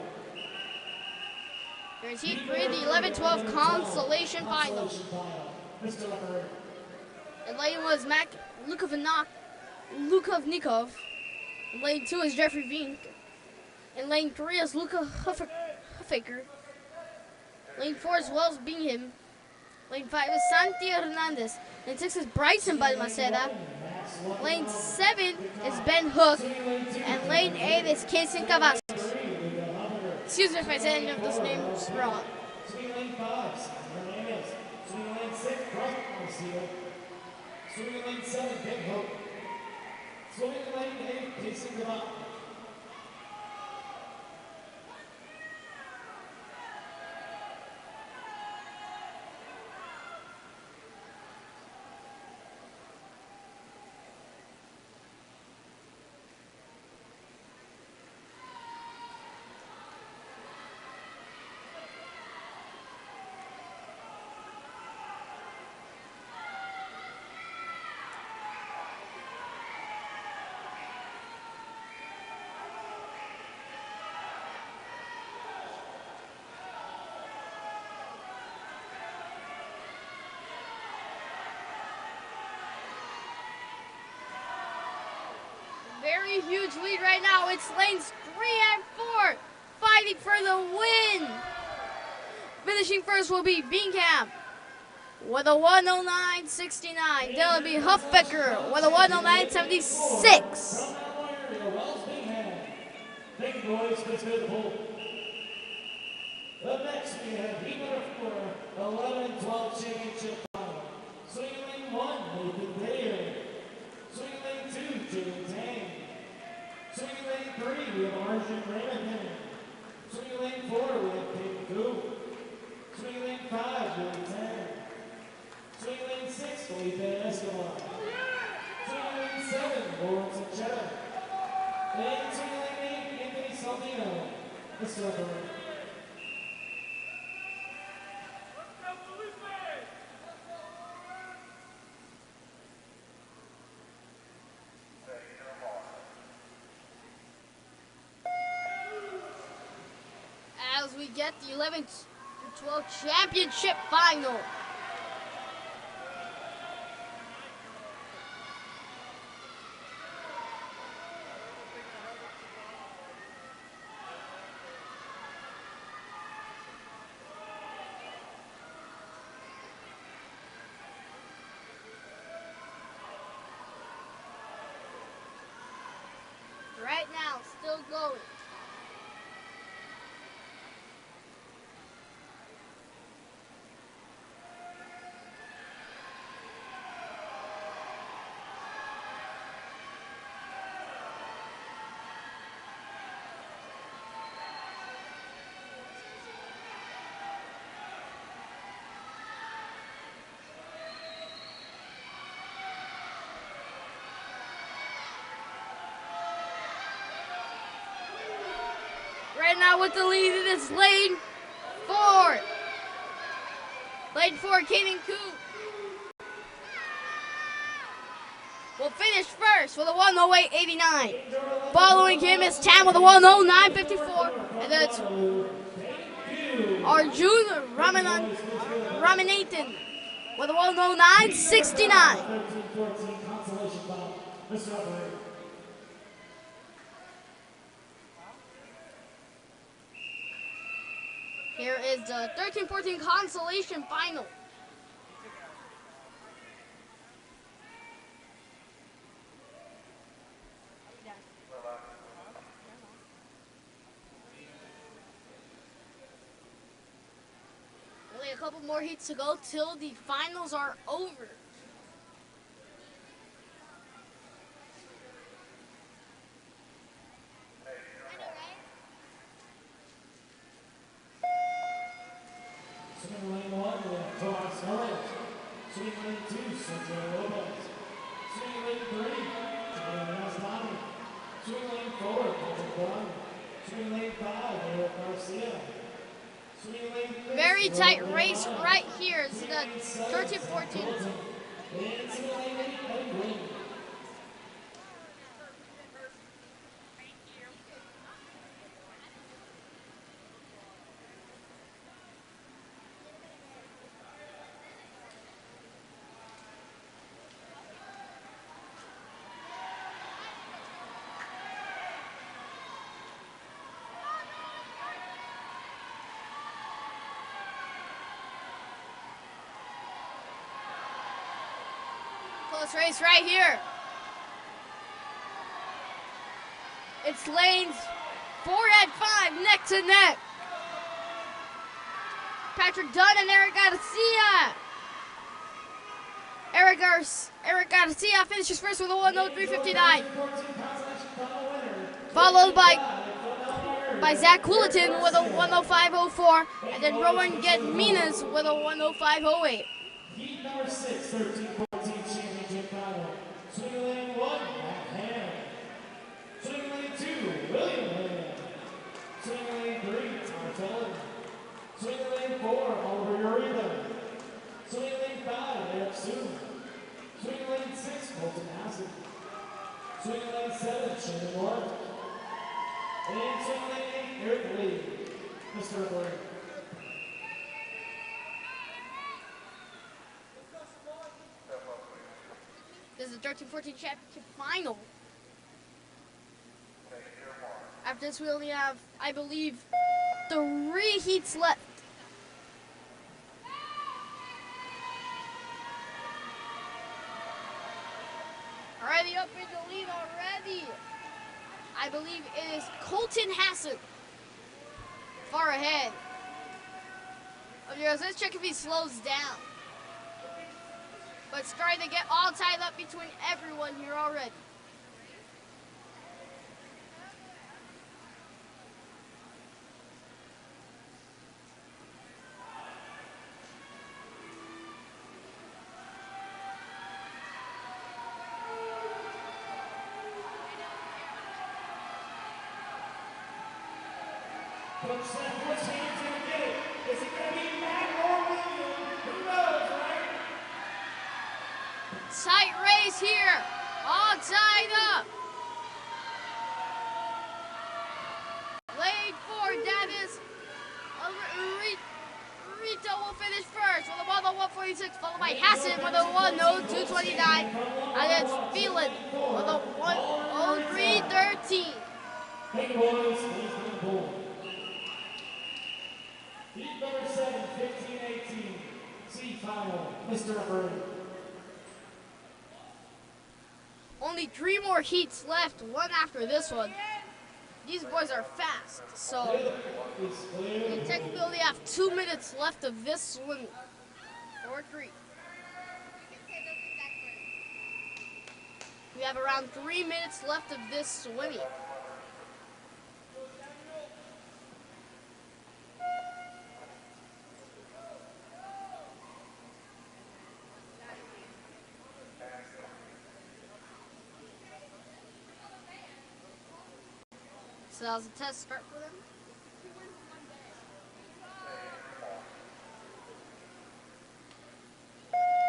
Here's Heat 3, the 11-12 consolation final. Mr. Leopard. And lane 1 is Lukovnikov. And lane 2 is Jeffrey Vink. And lane 3 is Luka Huffaker. Lane 4 is Wells Bingham. Lane 5 is Santi Hernandez. Lane 6 is Bryson Balmaceda. Lane 7 is Ben Hook. And lane 8 is Casey Cavazos. Excuse me if I said any of those names wrong. Swing lane 5, Hernandez. Swing lane 6, Bryson Balmaceda. Swing lane 7, Ben Hook. Swing lane 8, Casey Cavazos. Very huge lead right now. It's lanes 3 and 4 fighting for the win. Finishing first will be Bingham with a 1:09.69. Then will be Huffaker with a 1:09.76. Thank you, boys. Let's go to the pool. Up next, we have heat number 4, 11-12 championship. Raymond. Swinging lane 4, we have Peyton Goop. Swinging lane 5, Billy 10. Swinging lane 6, Felipe Escobar. Swinging lane 7, Lawrence Acheta. And swinging lane 8, Anthony Saldino. Mr. Referee. As we get the 11th to 12th championship final. Right now, still going. Right now with the lead in this lane 4. Lane 4, Kaden Coop will finish first with a 1:08.89. Following him is Tam with a 1:09.54. And then it's Arjun Ramanathan with a 1:09.69. 13-14 consolation bout. Mr. Referee. Here is the 13-14 consolation final. Only a couple more heats to go till the finals are over. Swinging lane 1, we have Tomas Owens. Swinging lane 2, Sergio Lopez. Swinging lane 3, Tyler Rastani. Swinging lane 4, Patrick Brown. Swinging lane 5, Eric Garcia. Swinging lane 6, Very tight race right here. It's the 13-14. And swinging lane 8, Eddie Green. Close race right here. It's lanes 4 and 5 neck to neck. Patrick Dunn and Eric Garcia. Eric Garcia finishes first with a 1:03.59. Followed by Zach Coulaton with a 1:05.04. And then Rowan Gedminas with a 1:05.08. Heat number 6, 13-14 championship final. Swinging lane 1, Matt Ham. Swinging lane 2, William Ham. Swinging lane 3, Tom Felton. Swinging lane 4, Oliver Uribe. Swinging lane 5, Eric Soon. Swinging lane 6, Colton Hassett. Swinging lane 7, Shannon Moore. And swinging lane 8, Eric Lee. Mr. Referee. This is the 13-14 championship final. After this, we only have, I believe, 3 heats left. Already up in the lead already. I believe it is Colton Hassett far ahead of yours. Let's check if he slows down. But it's starting to get all tied up between everyone here already. Coach said, which hand's gonna get it? Is it gonna be Matt or William? Who knows, right? Tight race here. All tied up. Lane 4, that is Rito will finish first with a 1:01:46, followed by Hassan with a 1:02:29, and it's Phelan with a 1:03:13. Hey boys, please bring the ball. Heat number 7, 15-18. C-final, Mr. Referee. Only 3 more heats left, one after this one. These boys are fast, so we technically only have 2 minutes left of this swimming, or 3. We have around 3 minutes left of this swimming. So that was a test start for them.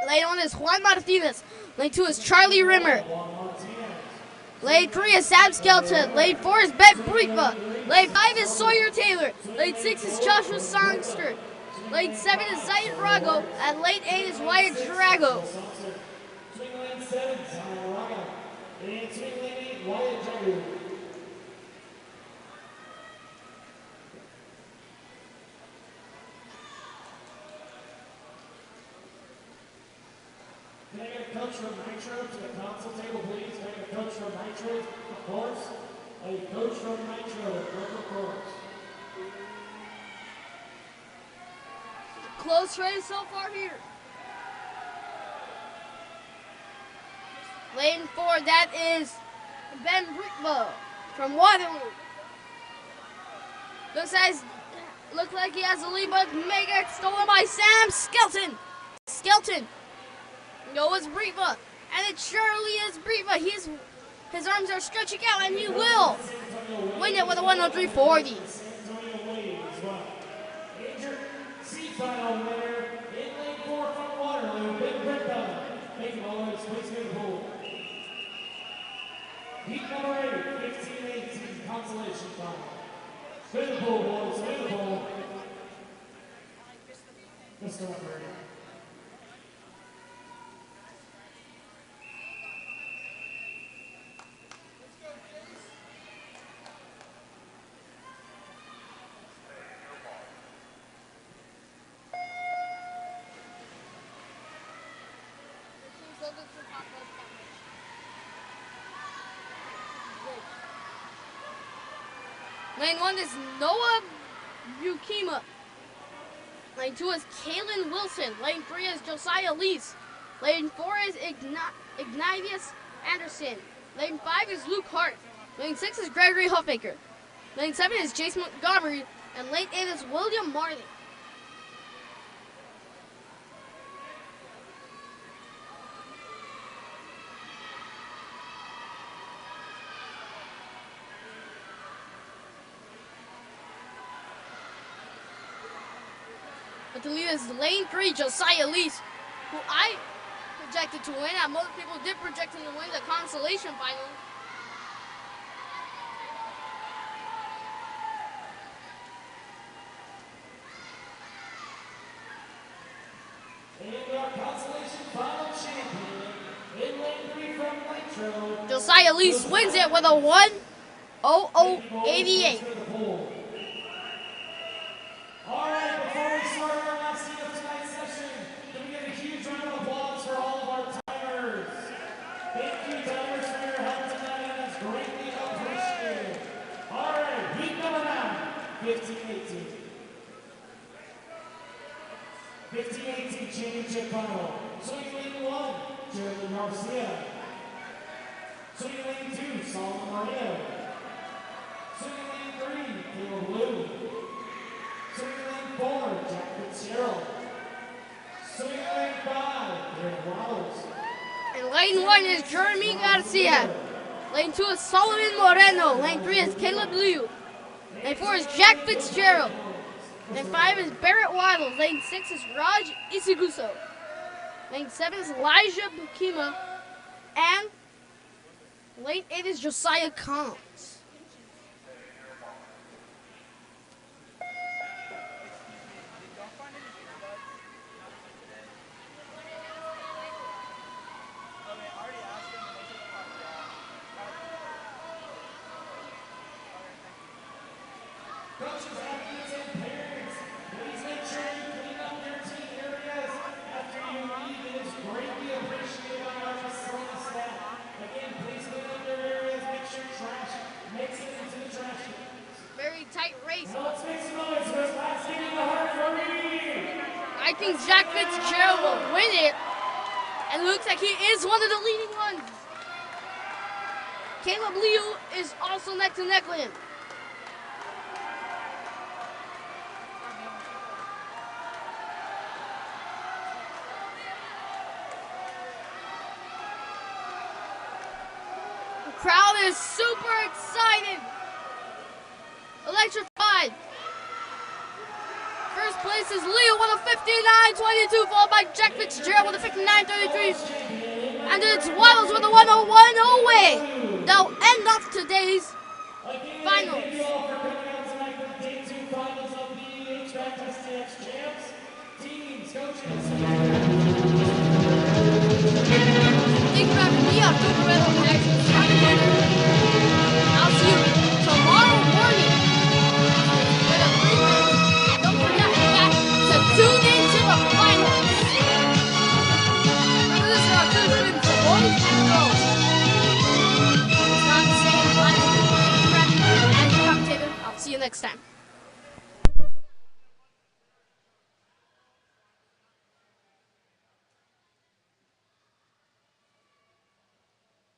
Lane 1 is Juan Martinez. Lane 2 is Charlie Rimmer. Lane 3 is Sam Skelton. Lane 4 is Ben Brinkma. Lane 5 is Sawyer Taylor. Lane 6 is Joshua Songster. Lane 7 is Zayed Rago. And lane 8 is Wyatt Drago. Swing lane 7, Zion Raga. And swing lane 8, Wyatt Drago. Can I get a coach from Nitro to the console table, please? Can I get a coach from Nitro, of course? A coach from Nitro, of course. Close race so far here. Lane 4, that is Ben Brinkma from Waterloo. Looks like he has the lead, but may get stolen by Sam Skelton. No, it's Brinkma, and it surely is Brinkma. His arms are stretching out, and he will win it with a 1:03:40. Final winner in lane 4 from Waterloo, Ben Brinkma. Thank you, boys. Please get the pool. Heat number 8, 15-18, consolation final. Spin the pool, boys. Spin the pool. Mr. Referee. Lane 1 is Noah Bukima. Lane 2 is Kaylin Wilson. Lane 3 is Josiah Lees. Lane 4 is Ignatius Anderson. Lane 5 is Luke Hart. Lane 6 is Gregory Huffaker. Lane 7 is Jason Montgomery. And lane 8 is William Martin. But the lead is lane 3, Josiah Lees, who I projected to win, and most people did project him to win the consolation final. And our consolation final champion in lane 3 from Nitro. Josiah Lees wins it with a 1:00:88. All right, before we start our last scene of tonight's session, can we get a huge round of applause for all of our timers? Thank you, timers, for your help tonight, and it's greatly appreciated. All right, heat number 9, 15-18. 15-18 championship final. Swing lane 1, Jeremy Garcia. Swing lane 2, Solomon Moreno. Swing lane 3, Caleb Blue. Swing lane 4, Jack Fitzgerald. Swing lane 5, Derek Wallace. And lane 1 is Jeremy Garcia. Lane 2 is Solomon Moreno. Lane 3 is Caleb Liu. Lane 4 is Jack Fitzgerald. Lane 5 is Barrett Waddle. Lane 6 is Raj Isiguso. Lane 7 is Elijah Bukima. And lane 8 is Josiah Collins. Coaches, athletes, and parents, please make sure you clean up your team areas after you leave. It is greatly appreciated by our facility staff. Again, please clean up your areas. Make sure trash makes it into the trash can. Very tight race. Now let's make some noise for this last game in the heart for me. I think Jack Fitzgerald will win it. And it looks like he is one of the leading ones. Caleb Liu is also neck to neck with him. The crowd is super excited. Electrified. First place is Leo with a 59.22, followed by Jack Fitzgerald with a 59.33. And then it's Waddles with a 101.08. That'll end off today's finals. Thank you all for coming out tonight for the Day 2 finals of the HPAC STX champs. Teams, coaches. Thank you for having me on Super Red Next. I'll see you tomorrow morning with a rematch. Don't forget to tune in to the finals. Remember, this is our two streams for boys and girls. It's not the same. And the commentator. I'll see you next time.